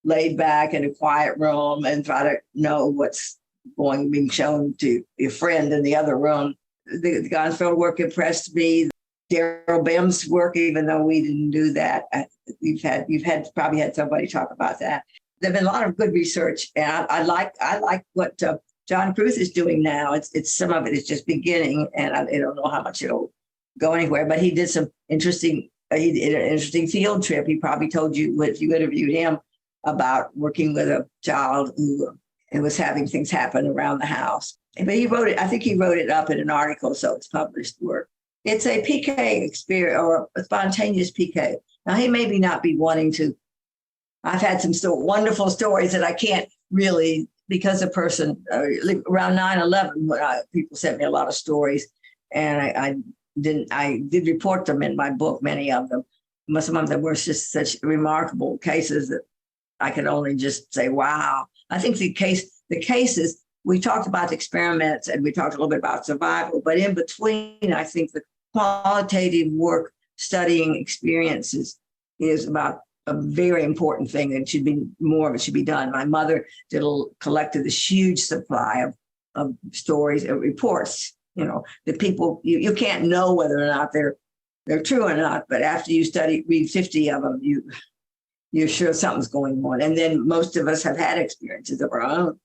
laid back in a quiet room and try to know what's being shown to your friend in the other room. The Ganzfeld work impressed me. Daryl Bem's work, even though we didn't do that, you've probably had somebody talk about that. There've been a lot of good research, and I like what John Cruz is doing now. It's some of it is just beginning, and I don't know how much it'll go anywhere. But he did some interesting. He did an interesting field trip. He probably told you, if you interviewed him, about working with a child who was having things happen around the house. But he wrote it. I think he wrote it up in an article, so it's published work. It's a PK experience, or a spontaneous PK. Now, he maybe not be wanting to. I've had some wonderful stories that I can't really, because a person around 9/11, people sent me a lot of stories, and I did report them in my book, many of them. Some of them were just such remarkable cases that I could only just say, wow. I think the cases, we talked about the experiments and we talked a little bit about survival, but in between, I think the qualitative work studying experiences is about a very important thing, and more of it should be done. My mother collected this huge supply of stories and reports, that people, you can't know whether or not they're true or not, but after you read 50 of them, you're sure something's going on. And then most of us have had experiences of our own,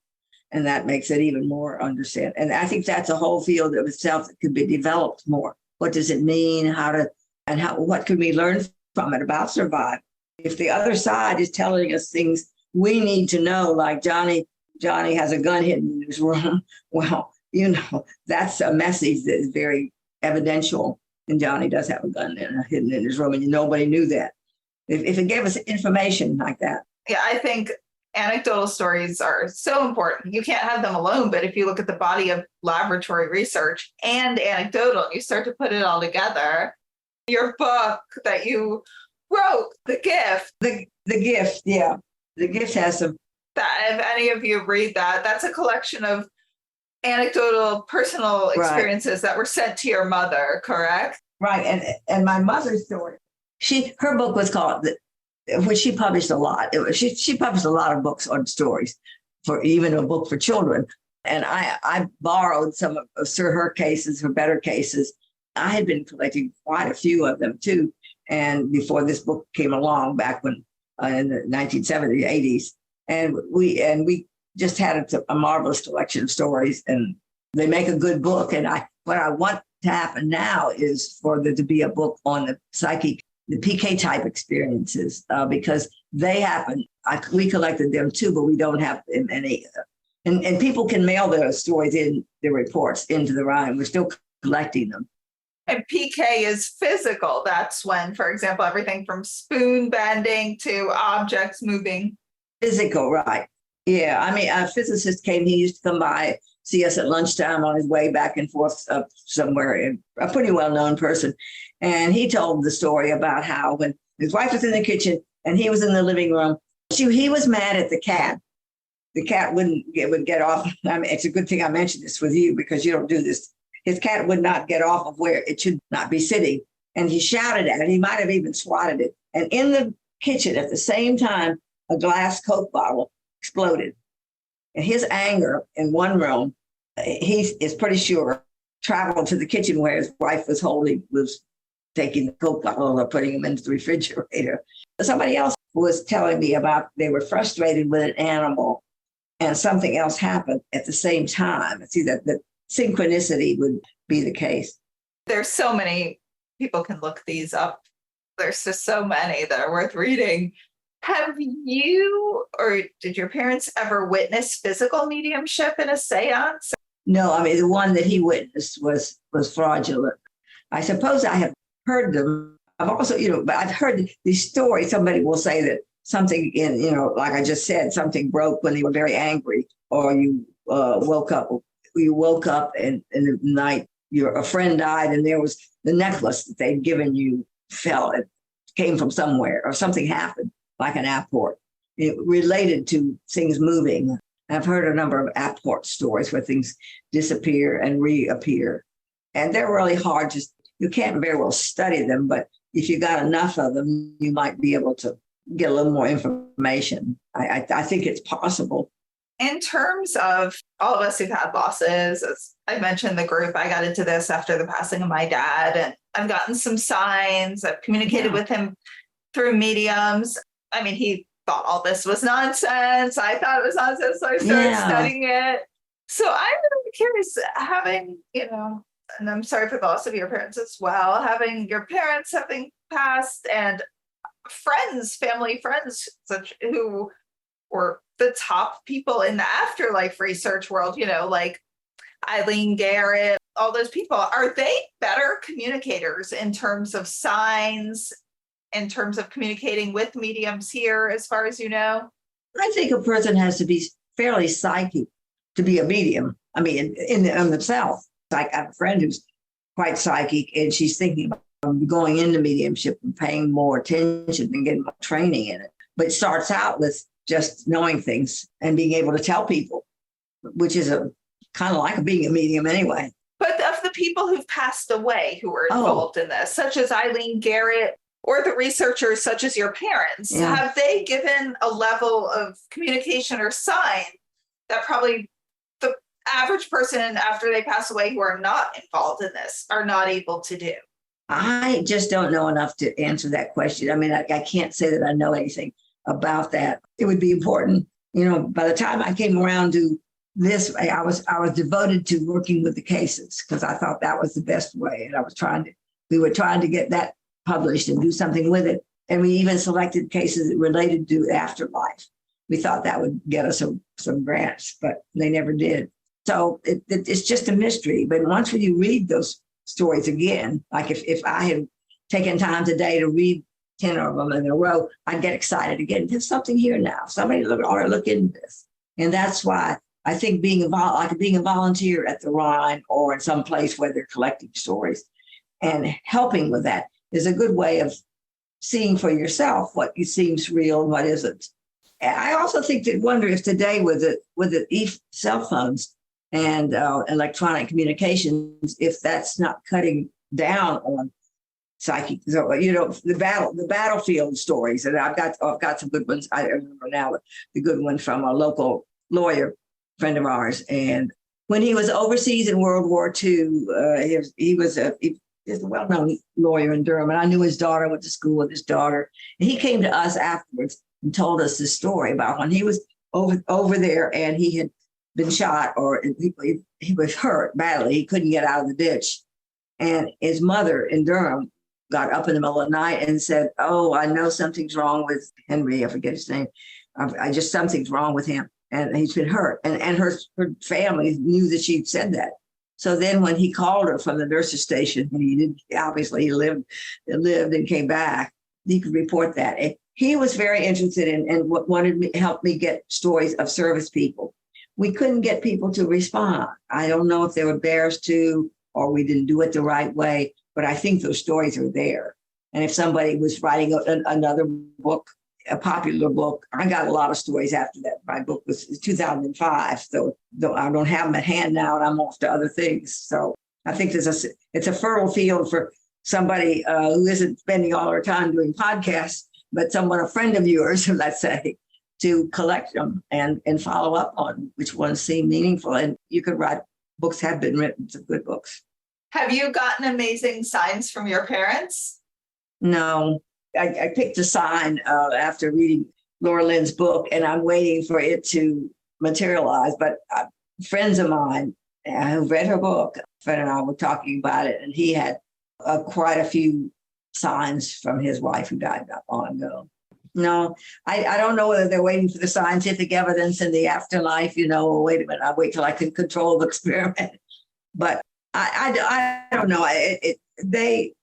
and that makes it even more understand. And I think that's a whole field of itself that could be developed more. What does it mean? What can we learn from it about survival? If the other side is telling us things we need to know, like Johnny has a gun hidden in his room, well, that's a message that is very evidential. And Johnny does have a gun hidden in his room, and nobody knew that. If it gave us information like that. Yeah, I think anecdotal stories are so important. You can't have them alone, but if you look at the body of laboratory research and anecdotal, and you start to put it all together, your book that you wrote, The Gift. The Gift, yeah. The Gift has some. If any of you read that, that's a collection of anecdotal personal experiences that were sent to your mother, correct? Right, and my mother's story. Her book was called, which she published a lot. She published a lot of books on stories, for even a book for children. And I borrowed some of her cases, her better cases. I had been collecting quite a few of them too. And before this book came along, back when in the 1970s, 80s, and we just had a marvelous collection of stories, and they make a good book. And what I want to happen now is for there to be a book on the psychic, the PK type experiences, because they happen. We collected them too, but we don't have any. And people can mail their stories their reports into the Rhine. We're still collecting them. And PK is physical. That's when, for example, everything from spoon bending to objects moving. Physical, right. Yeah, I mean, a physicist came, he used to come by, see us at lunchtime on his way back and forth somewhere, a pretty well-known person. And he told the story about how when his wife was in the kitchen and he was in the living room, he was mad at the cat. The cat would get off. I mean, it's a good thing I mentioned this with you, because you don't do this. His cat would not get off of where it should not be sitting. And he shouted at it. He might have even swatted it. And in the kitchen at the same time, a glass Coke bottle exploded. And his anger in one room, he is pretty sure, traveled to the kitchen where his wife was taking the Coke bottle or putting him into the refrigerator. Somebody else was telling me about they were frustrated with an animal and something else happened at the same time. See, that the synchronicity be the case. There's so many, people can look these up. There's just so many that are worth reading. Have you or did your parents ever witness physical mediumship in a seance? No, I mean, the one that he witnessed was fraudulent. I suppose I have heard them. I've also, but I've heard these stories. Somebody will say that something like I just said, something broke when they were very angry, or you woke up and in the night, a friend died and there was the necklace that they'd given you fell. It came from somewhere, or something happened, like an apport. It related to things moving. I've heard a number of apport stories where things disappear and reappear. And they're really hard you can't very well study them, but if you got enough of them, you might be able to get a little more information. I think it's possible. In terms of all of us who've had losses, as I mentioned, the group, I got into this after the passing of my dad, and I've gotten some signs. I've communicated with him through mediums. I mean, he thought all this was nonsense. I thought it was nonsense, so I started studying it. So I'm really curious, having, and I'm sorry for the loss of your parents as well, having your parents having passed, and family friends, who were the top people in the afterlife research world, like Eileen Garret, all those people. Are they better communicators in terms of signs, in terms of communicating with mediums here, as far as you know? I think a person has to be fairly psychic to be a medium. I mean, in themselves. Like, I have a friend who's quite psychic, and she's thinking about going into mediumship and paying more attention and getting more training in it. But it starts out with just knowing things and being able to tell people, which is kind of like being a medium anyway. But of the people who've passed away who were involved in this, such as Eileen Garret, or the researchers such as your parents, have they given a level of communication or sign that probably the average person after they pass away who are not involved in this are not able to do? I just don't know enough to answer that question. I mean, I can't say that I know anything about that. It would be important. By the time I came around to this, I was devoted to working with the cases, because I thought that was the best way. And we were trying to get that published and do something with it. And we even selected cases that related to afterlife. We thought that would get us some grants, but they never did. So it's just a mystery. But once when you read those stories again, like if I had taken time today to read 10 of them in a row, I'd get excited again. There's something here now. Somebody ought to look into this. And that's why I think being a volunteer at the Rhine, or in some place where they're collecting stories and helping with that, is a good way of seeing for yourself what seems real and what isn't. And I also wonder if today with the cell phones and electronic communications, if that's not cutting down on psychic, the battlefield stories. And I've got some good ones. I remember now the good one from a local lawyer friend of ours. And when he was overseas in World War II, he was a well-known lawyer in Durham, and I knew his daughter, went to school with his daughter. And he came to us afterwards and told us this story about when he was over there and he had been shot, or he was hurt badly. He couldn't get out of the ditch. And his mother in Durham got up in the middle of the night and said, "Oh, I know something's wrong with Henry." I forget his name. Something's wrong with him. And he's been hurt. And her family knew that she'd said that. So then when he called her from the nurse's station, and he lived and came back, he could report that. And he was very interested in and wanted me help me get stories of service people. We couldn't get people to respond. I don't know if they were embarrassed to, or we didn't do it the right way, but I think those stories are there. And if somebody was writing another book, a popular book, I got a lot of stories after that. My book was 2005, so I don't have them at hand now, and I'm off to other things. So I think it's a fertile field for somebody who isn't spending all their time doing podcasts, but a friend of yours, let's say, to collect them and follow up on which ones seem meaningful. And you could write books, have been written, some good books. Have you gotten amazing signs from your parents? No. I picked a sign after reading Laura Lynn's book, and I'm waiting for it to materialize. But friends of mine who've read her book friend and I were talking about it, and he had quite a few signs from his wife who died not long ago. No, I don't know whether they're waiting for the scientific evidence in the afterlife. Wait a minute, I'll wait till I can control the experiment. But I don't know. They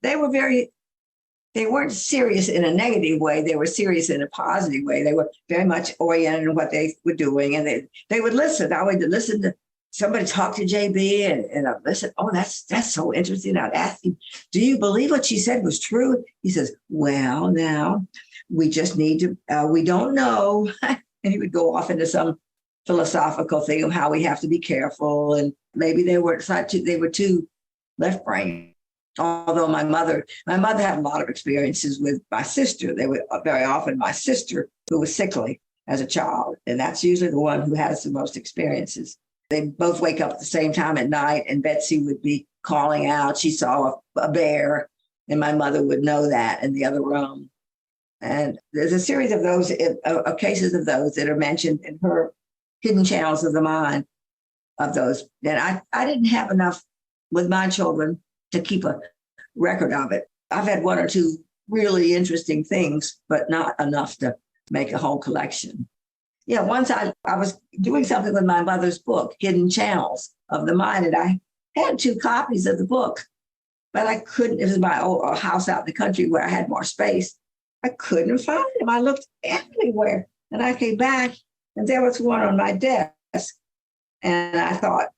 weren't serious in a negative way. They were serious in a positive way. They were very much oriented in what they were doing, and they would listen. I would listen to somebody talk to JB, and I'd listen. Oh, that's so interesting. I'd ask him, do you believe what she said was true? He says, well, now we just need to, we don't know. And he would go off into some philosophical thing of how we have to be careful. And maybe they were too left brain. Although my mother had a lot of experiences with my sister. They were very often my sister who was sickly as a child. And that's usually the one who has the most experiences. They both wake up at the same time at night, and Betsy would be calling out. She saw a bear, and my mother would know that in the other room. And there's a series of those cases of those that are mentioned in her Hidden Channels of the Mind of those. And I didn't have enough with my children to keep a record of it. I've had one or two really interesting things, but not enough to make a whole collection. Yeah, once I was doing something with my mother's book, Hidden Channels of the Mind, and I had 2 copies of the book, but I couldn't. It was my old house out in the country where I had more space. I couldn't find them. I looked everywhere, and I came back, and there was one on my desk. And I thought,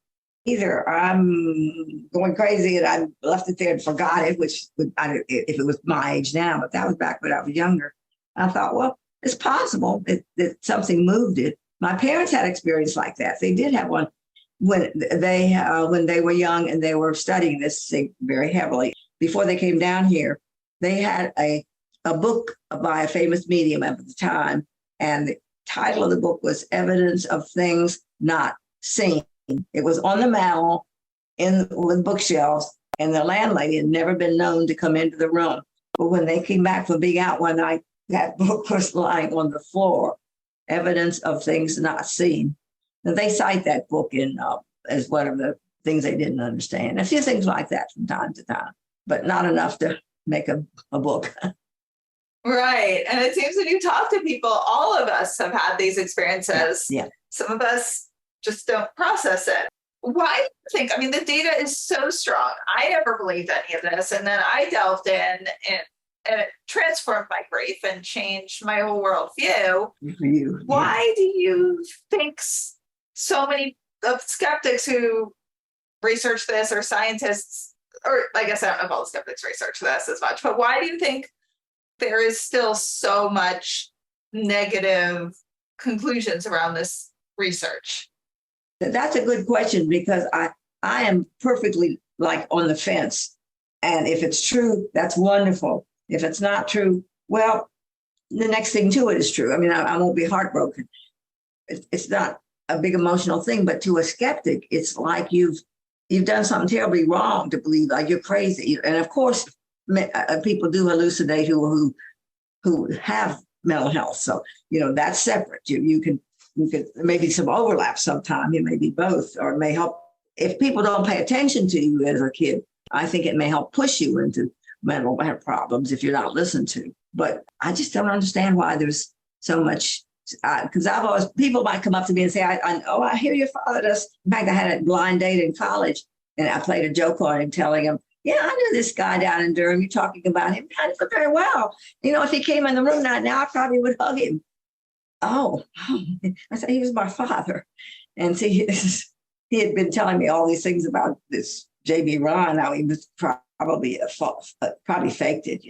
either I'm going crazy and I left it there and forgot it, which if it was my age now, but that was back when I was younger. I thought, well, it's possible that something moved it. My parents had experience like that. They did have one when they were young and they were studying this thing very heavily. Before they came down here, they had a book by a famous medium at the time, and the title of the book was Evidence of Things Not Seen. It was on the mantle with bookshelves, and the landlady had never been known to come into the room. But when they came back from being out one night, that book was lying on the floor, Evidence of Things Not Seen. And they cite that book as one of the things they didn't understand. A few things like that from time to time, but not enough to make a book. Right. And it seems when you talk to people, all of us have had these experiences. Yeah. Some of us just don't process it. Why do you think? I mean, the data is so strong. I never believed any of this. And then I delved in and it transformed my grief and changed my whole worldview. Why do you think so many of skeptics who research this, or scientists, or I guess I don't know if all the skeptics research this as much, but why do you think there is still so much negative conclusions around this research? That's a good question, because I am perfectly on the fence. And if it's true, that's wonderful. If it's not true, well, the next thing to it is true. I mean, I won't be heartbroken. It's not a big emotional thing, but to a skeptic, it's like you've done something terribly wrong to believe, like you're crazy. And of course, people do hallucinate who have mental health. So, that's separate. You can maybe some overlap sometime. It may be both, or it may help. If people don't pay attention to you as a kid, I think it may help push you into mental health problems if you're not listened to. But I just don't understand why there's so much, because people might come up to me and say, I hear your father does. In fact, I had a blind date in college, and I played a joke on him, telling him, yeah, I knew this guy down in Durham. You're talking about him. I know very well. If he came in the room now, I probably would hug him. Oh, I said, he was my father. And see, he had been telling me all these things about this J.B. Rhine, how he was probably probably faked it,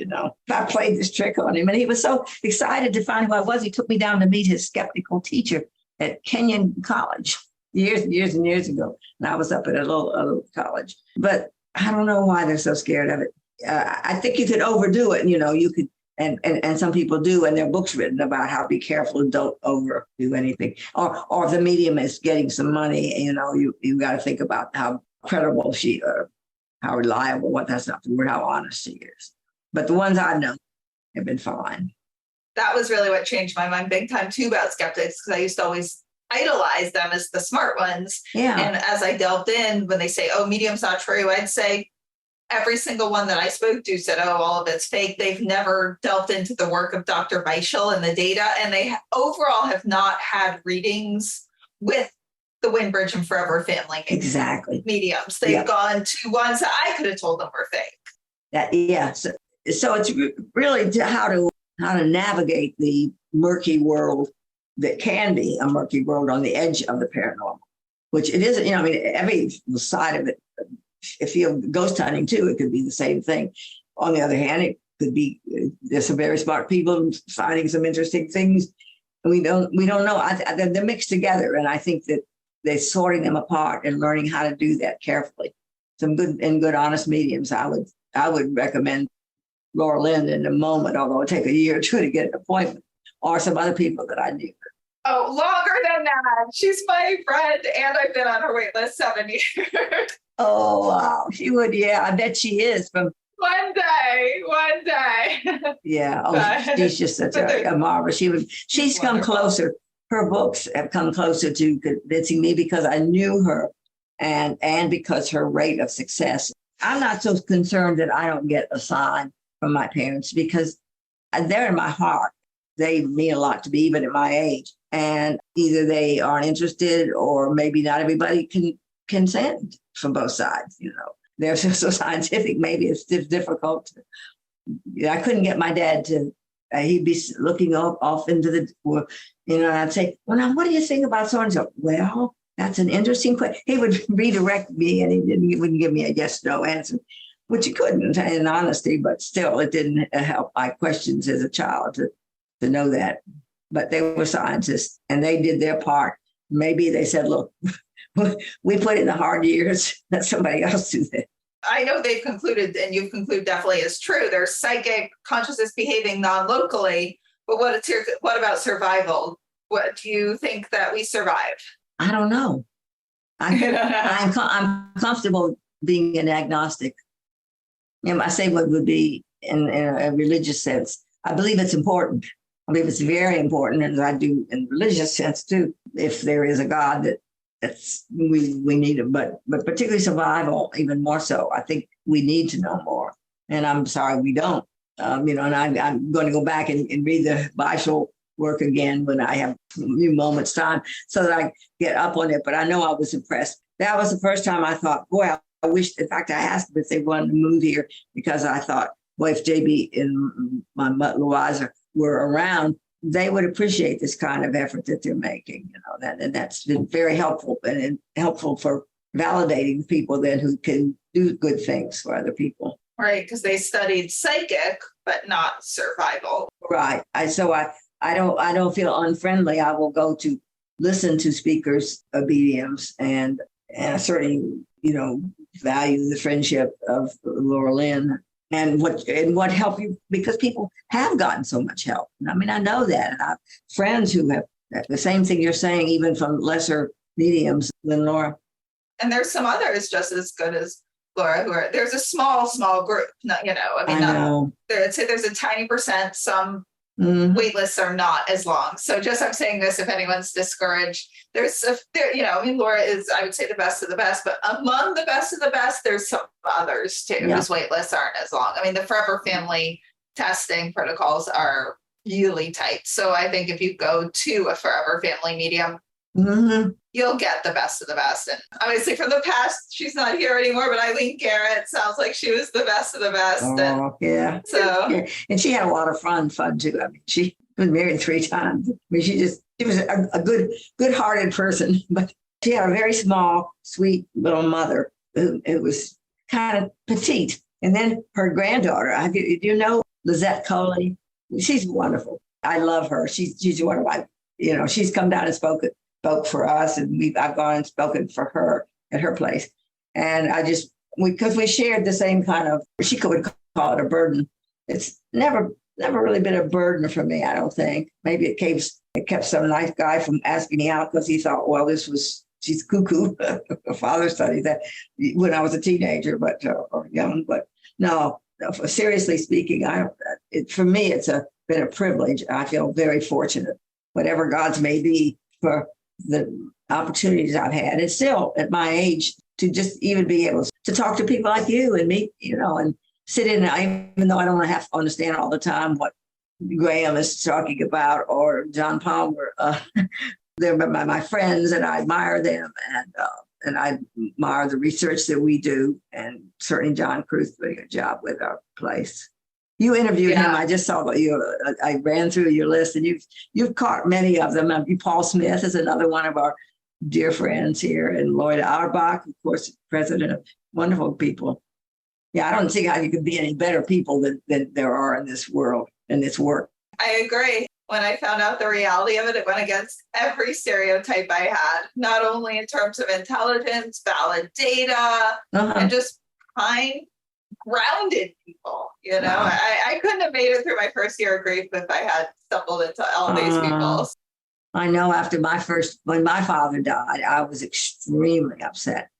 I played this trick on him. And he was so excited to find who I was. He took me down to meet his skeptical teacher at Kenyon College years and years and years ago. And I was up at a little college. But I don't know why they're so scared of it. I think you could overdo it. You could, and some people do, and there are books written about how be careful and don't overdo anything. Or if the medium is getting some money, you got to think about how credible she, how reliable, that's not the word, how honest she is. But the ones I know have been fine. That was really what changed my mind big time too about skeptics, because I used to always idolize them as the smart ones. Yeah. And as I delved in, when they say, oh, medium's not true, I'd say every single one that I spoke to said, oh, all of it's fake. They've never delved into the work of Dr. Michel and the data. And they overall have not had readings with the Windbridge and Forever family exactly mediums. They've gone to ones that I could have told them were fake. So it's really how to navigate the murky world that can be a murky world on the edge of the paranormal, which it isn't. Every side of it. If you're ghost hunting too, it could be the same thing. On the other hand, it could be there's some very smart people finding some interesting things. And we don't know. They're mixed together, and I think that they're sorting them apart and learning how to do that carefully. Some good honest mediums. I would recommend Laura Lynn in a moment, although it take a year or two to get an appointment, or some other people that I knew. Oh, longer than that. She's my friend, and I've been on her wait list 7 years. Oh, wow. She would, yeah. I bet she is. From one day. Yeah. Oh, she's just such a marvelous. She's come closer. Her books have come closer to convincing me because I knew her and because her rate of success. I'm not so concerned that I don't get a sign from my parents because they're in my heart. They mean a lot to me, even at my age. And either they aren't interested or maybe not everybody can send from both sides. They're so scientific. Maybe it's difficult. I couldn't get my dad to, he'd be looking off into the, and I'd say, well, now, what do you think about so-and-so? Well, that's an interesting question. He would redirect me and he wouldn't give me a yes/no answer, which he couldn't in honesty, but still it didn't help my questions as a child to know that. But they were scientists and they did their part. Maybe they said, look, we put in the hard years, let somebody else do that. I know they've concluded, and you've concluded definitely is true. There's psychic consciousness behaving non-locally, but what about survival? What do you think that we survive? I don't know. I'm comfortable being an agnostic. I say what would be in a religious sense. I believe it's important. I believe it's very important, and I do in religious sense too. If there is a God, we need it, but particularly survival, even more so. I think we need to know more, and I'm sorry we don't. And I'm going to go back and read the Bible work again when I have a few moments time, so that I get up on it. But I know I was impressed. That was the first time I thought, boy, I wish. In fact, I asked them if they wanted to move here because I thought, well, if JB and my mother Louisa were around, they would appreciate this kind of effort that they're making, and that's been very helpful and helpful for validating people then who can do good things for other people. Right, because they studied psychic, but not survival. Right. I don't feel unfriendly. I will go to listen to speakers of mediums, and I certainly, value the friendship of Laura Lynn. And what helped you, because people have gotten so much help. I know that. And I have friends who have the same thing you're saying, even from lesser mediums than Laura. And there's some others just as good as Laura there's a small group. I know. There's a tiny percent. Some wait lists are not as long. So I'm saying this, if anyone's discouraged, Laura is, I would say, the best of the best, but among the best of the best, there's some others too, whose wait lists aren't as long. The Forever family testing protocols are really tight. So I think if you go to a Forever family medium, you'll get the best of the best. And obviously from the past, she's not here anymore, but Eileen Garret sounds like she was the best of the best. Oh, yeah. So, and she had a lot of fun too. She was married 3 times. She was a good-hearted person, but she had a very small, sweet little mother who was kind of petite. And then her granddaughter, do you know Lizette Coley? She's wonderful. I love her. She's one of my, she's come down and spoke for us, and I've gone and spoken for her at her place. And because we shared the same kind of, she would call it a burden. It's never really been a burden for me, I don't think. Maybe it kept some nice guy from asking me out because he thought, well, she's cuckoo. Her father studied that when I was a teenager, or young. But no, seriously speaking, for me, it's been a privilege. I feel very fortunate, whatever God's may be for the opportunities I've had, and still at my age, to just even be able to talk to people like you and meet, and sit in, even though I don't have to understand all the time what Graham is talking about or John Palmer. They're my friends, and I admire them, and I admire the research that we do, and certainly John Cruz doing a job with our place. You interviewed him. I just saw that I ran through your list, and you've caught many of them. Paul Smith is another one of our dear friends here, and Lloyd Auerbach, of course, president of wonderful people. Yeah, I don't see how you could be any better people than there are in this world, in this work. I agree. When I found out the reality of it, it went against every stereotype I had, not only in terms of intelligence, valid data, and just kind, grounded people. Wow. I couldn't have made it through my first year of grief if I had stumbled into all these people. I know when my father died, I was extremely upset.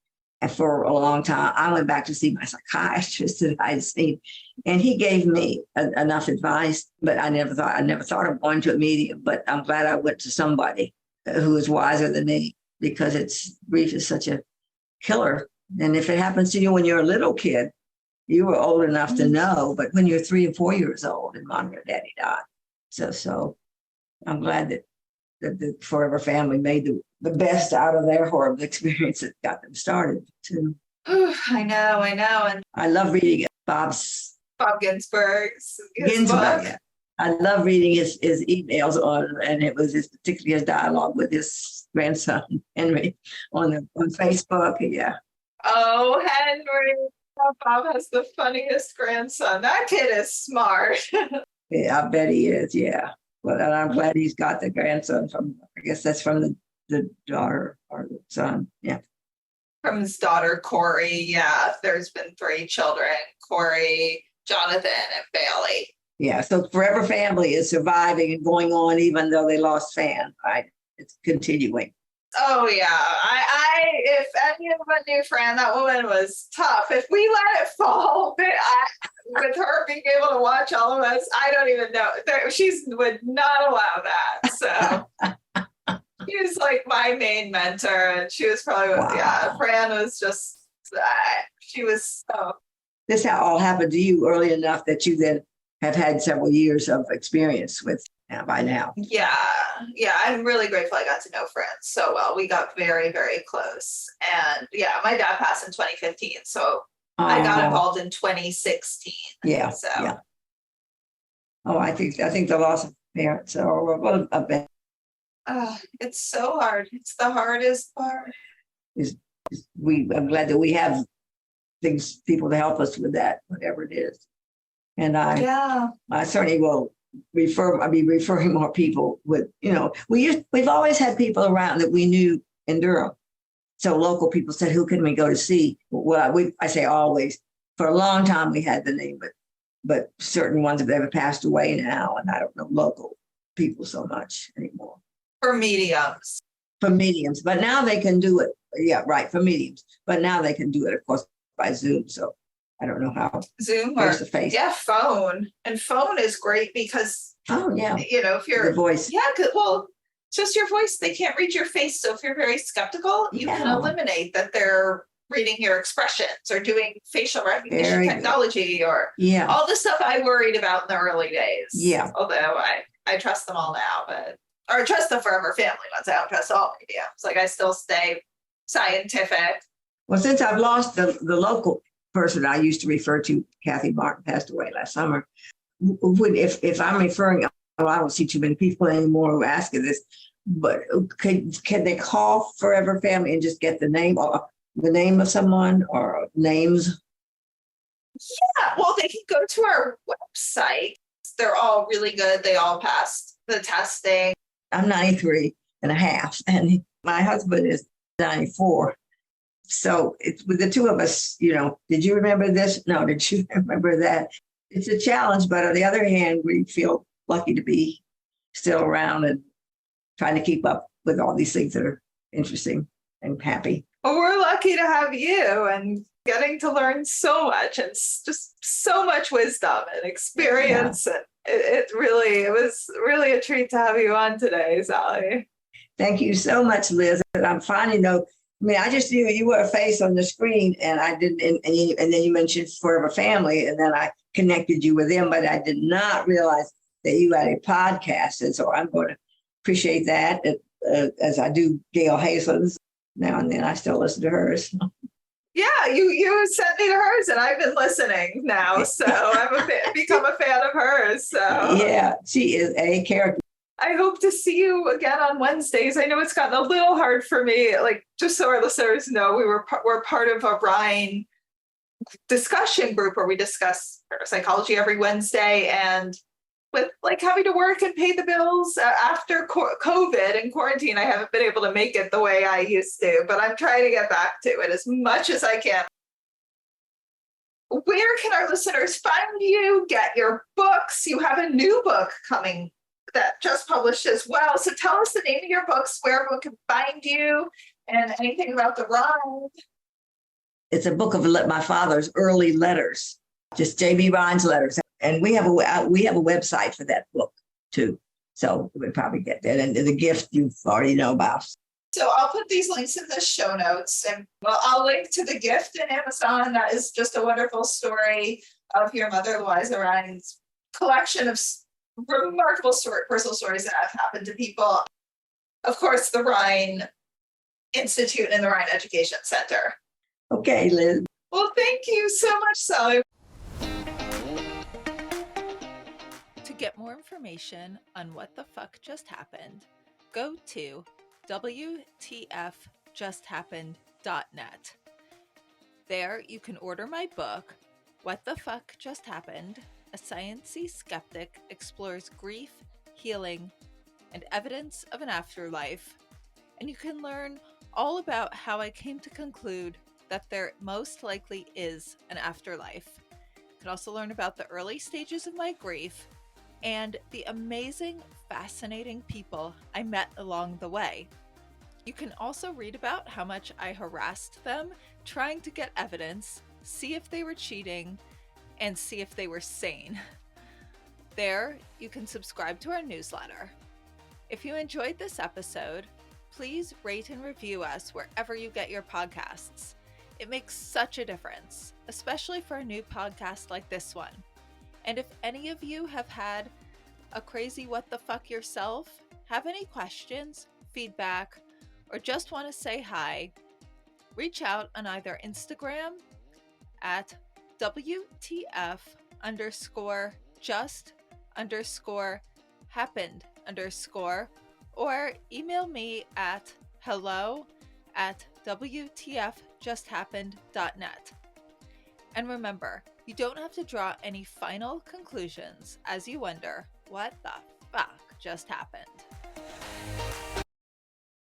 And for a long time, I went back to see my psychiatrist that I'd seen, and he gave me enough advice, but I never thought of going to a medium, but I'm glad I went to somebody who was wiser than me, because grief is such a killer. And if it happens to you when you're a little kid, you were old enough to know, but when you're 3 and 4 years old and mom and daddy died. So I'm glad that the Forever family made the best out of their horrible experience that got them started too. I know. And I love reading Bob Ginsberg's book. Yeah. I love reading his emails and it was particularly his dialogue with his grandson, Henry, on Facebook. Yeah. Oh, Henry. Bob has the funniest grandson. That kid is smart. Yeah, I bet he is. Yeah. Well, and I'm glad he's got the grandson I guess that's from the daughter or the son. Yeah. From his daughter, Corey. Yeah. There's been 3 children, Corey, Jonathan, and Bailey. Yeah. So Forever Family is surviving and going on, even though they lost Fan, right? It's continuing. Oh, yeah. If anyone knew Fran, that woman was tough. If we let it fall, with her being able to watch all of us, I don't even know. She would not allow that. So she was like my main mentor, and she was probably, Fran was just, she was so. This all happened to you early enough that you then have had several years of experience with by now. Yeah. I'm really grateful I got to know Fran so well. We got very, very close. And my dad passed in 2015. So I got involved in 2016. Yeah. So. Yeah. Oh, I think the loss of parents are a bit. It's so hard. It's the hardest part. I'm glad that we have people to help us with that, whatever it is. And I certainly will referring more people with, we've always had people around that we knew in Durham. So local people said, who can we go to see? Well, I say always. For a long time we had the name, but certain ones have ever passed away now, and I don't know local people so much anymore. For mediums. But now they can do it. Yeah, right, for mediums. But now they can do it, of course, by Zoom. So I don't know how. Zoom or face-to-face. Yeah, phone. And phone is great because, if you're... The voice. Yeah, well, just your voice. They can't read your face. So if you're very skeptical, you can eliminate that they're reading your expressions or doing facial recognition technology or all the stuff I worried about in the early days. Yeah. Although I trust them all now, or trust the Forever Family ones. I don't trust all media. It's like I still stay scientific. Well, since I've lost the local person I used to refer to, Kathy Martin, passed away last summer. If I'm referring, I don't see too many people anymore who ask this, but can they call Forever Family and just get the name of someone or names? Yeah, well, they can go to our website. They're all really good. They all passed the testing. I'm 93 and a half, and my husband is 94. So it's with the two of us, did you remember this? No, did you remember that? It's a challenge, but on the other hand, we feel lucky to be still around and trying to keep up with all these things that are interesting and happy. Well, we're lucky to have you and getting to learn so much and just so much wisdom and experience. Yeah. And it was really a treat to have you on today, Sally. Thank you so much, Liz. And I'm finally know. I mean, I just knew you were a face on the screen, and I didn't. And then you mentioned Forever Family, and then I connected you with them, but I did not realize that you had a podcast, and so I'm going to appreciate that as I do Gail Hazelin's now and then. I still listen to hers. Yeah, you sent me to hers, and I've been listening now, so I've become a fan of hers. So yeah, she is a character. I hope to see you again on Wednesdays. I know it's gotten a little hard for me. Like, just so our listeners know, we're part of a Rhine discussion group where we discuss parapsychology every Wednesday, and with like having to work and pay the bills after COVID and quarantine, I haven't been able to make it the way I used to, but I'm trying to get back to it as much as I can. Where can our listeners find you, get your books? You have a new book coming that just published as well. So tell us the name of your books, where everyone can find you, and anything about the Rhine. It's a book of my father's early letters, just J.B. Rhine's letters. And we have a website for that book too. So we'll probably get that. And the gift you already know about. So I'll put these links in the show notes, and well, I'll link to the gift in Amazon. That is just a wonderful story of your mother, Louisa Rhine's collection of remarkable personal stories that have happened to people. Of course, the Rhine Institute and the Rhine Education Center. Okay, Liz. Well, thank you so much, Sally. To get more information on what the fuck just happened, go to WTFJustHappened.net. There you can order my book, What the Fuck Just Happened? A Sciencey-Skeptic Explores Grief, Healing, and Evidence of an Afterlife. And you can learn all about how I came to conclude that there most likely is an afterlife. You can also learn about the early stages of my grief and the amazing, fascinating people I met along the way. You can also read about how much I harassed them trying to get evidence, see if they were cheating, and see if they were sane. There, you can subscribe to our newsletter. If you enjoyed this episode, please rate and review us wherever you get your podcasts. It makes such a difference, especially for a new podcast like this one. And if any of you have had a crazy what the fuck yourself, have any questions, feedback, or just want to say hi, reach out on either Instagram at WTF_just_happened_ or email me at hello@WTFJustHappened.net. And remember, you don't have to draw any final conclusions as you wonder what the fuck just happened.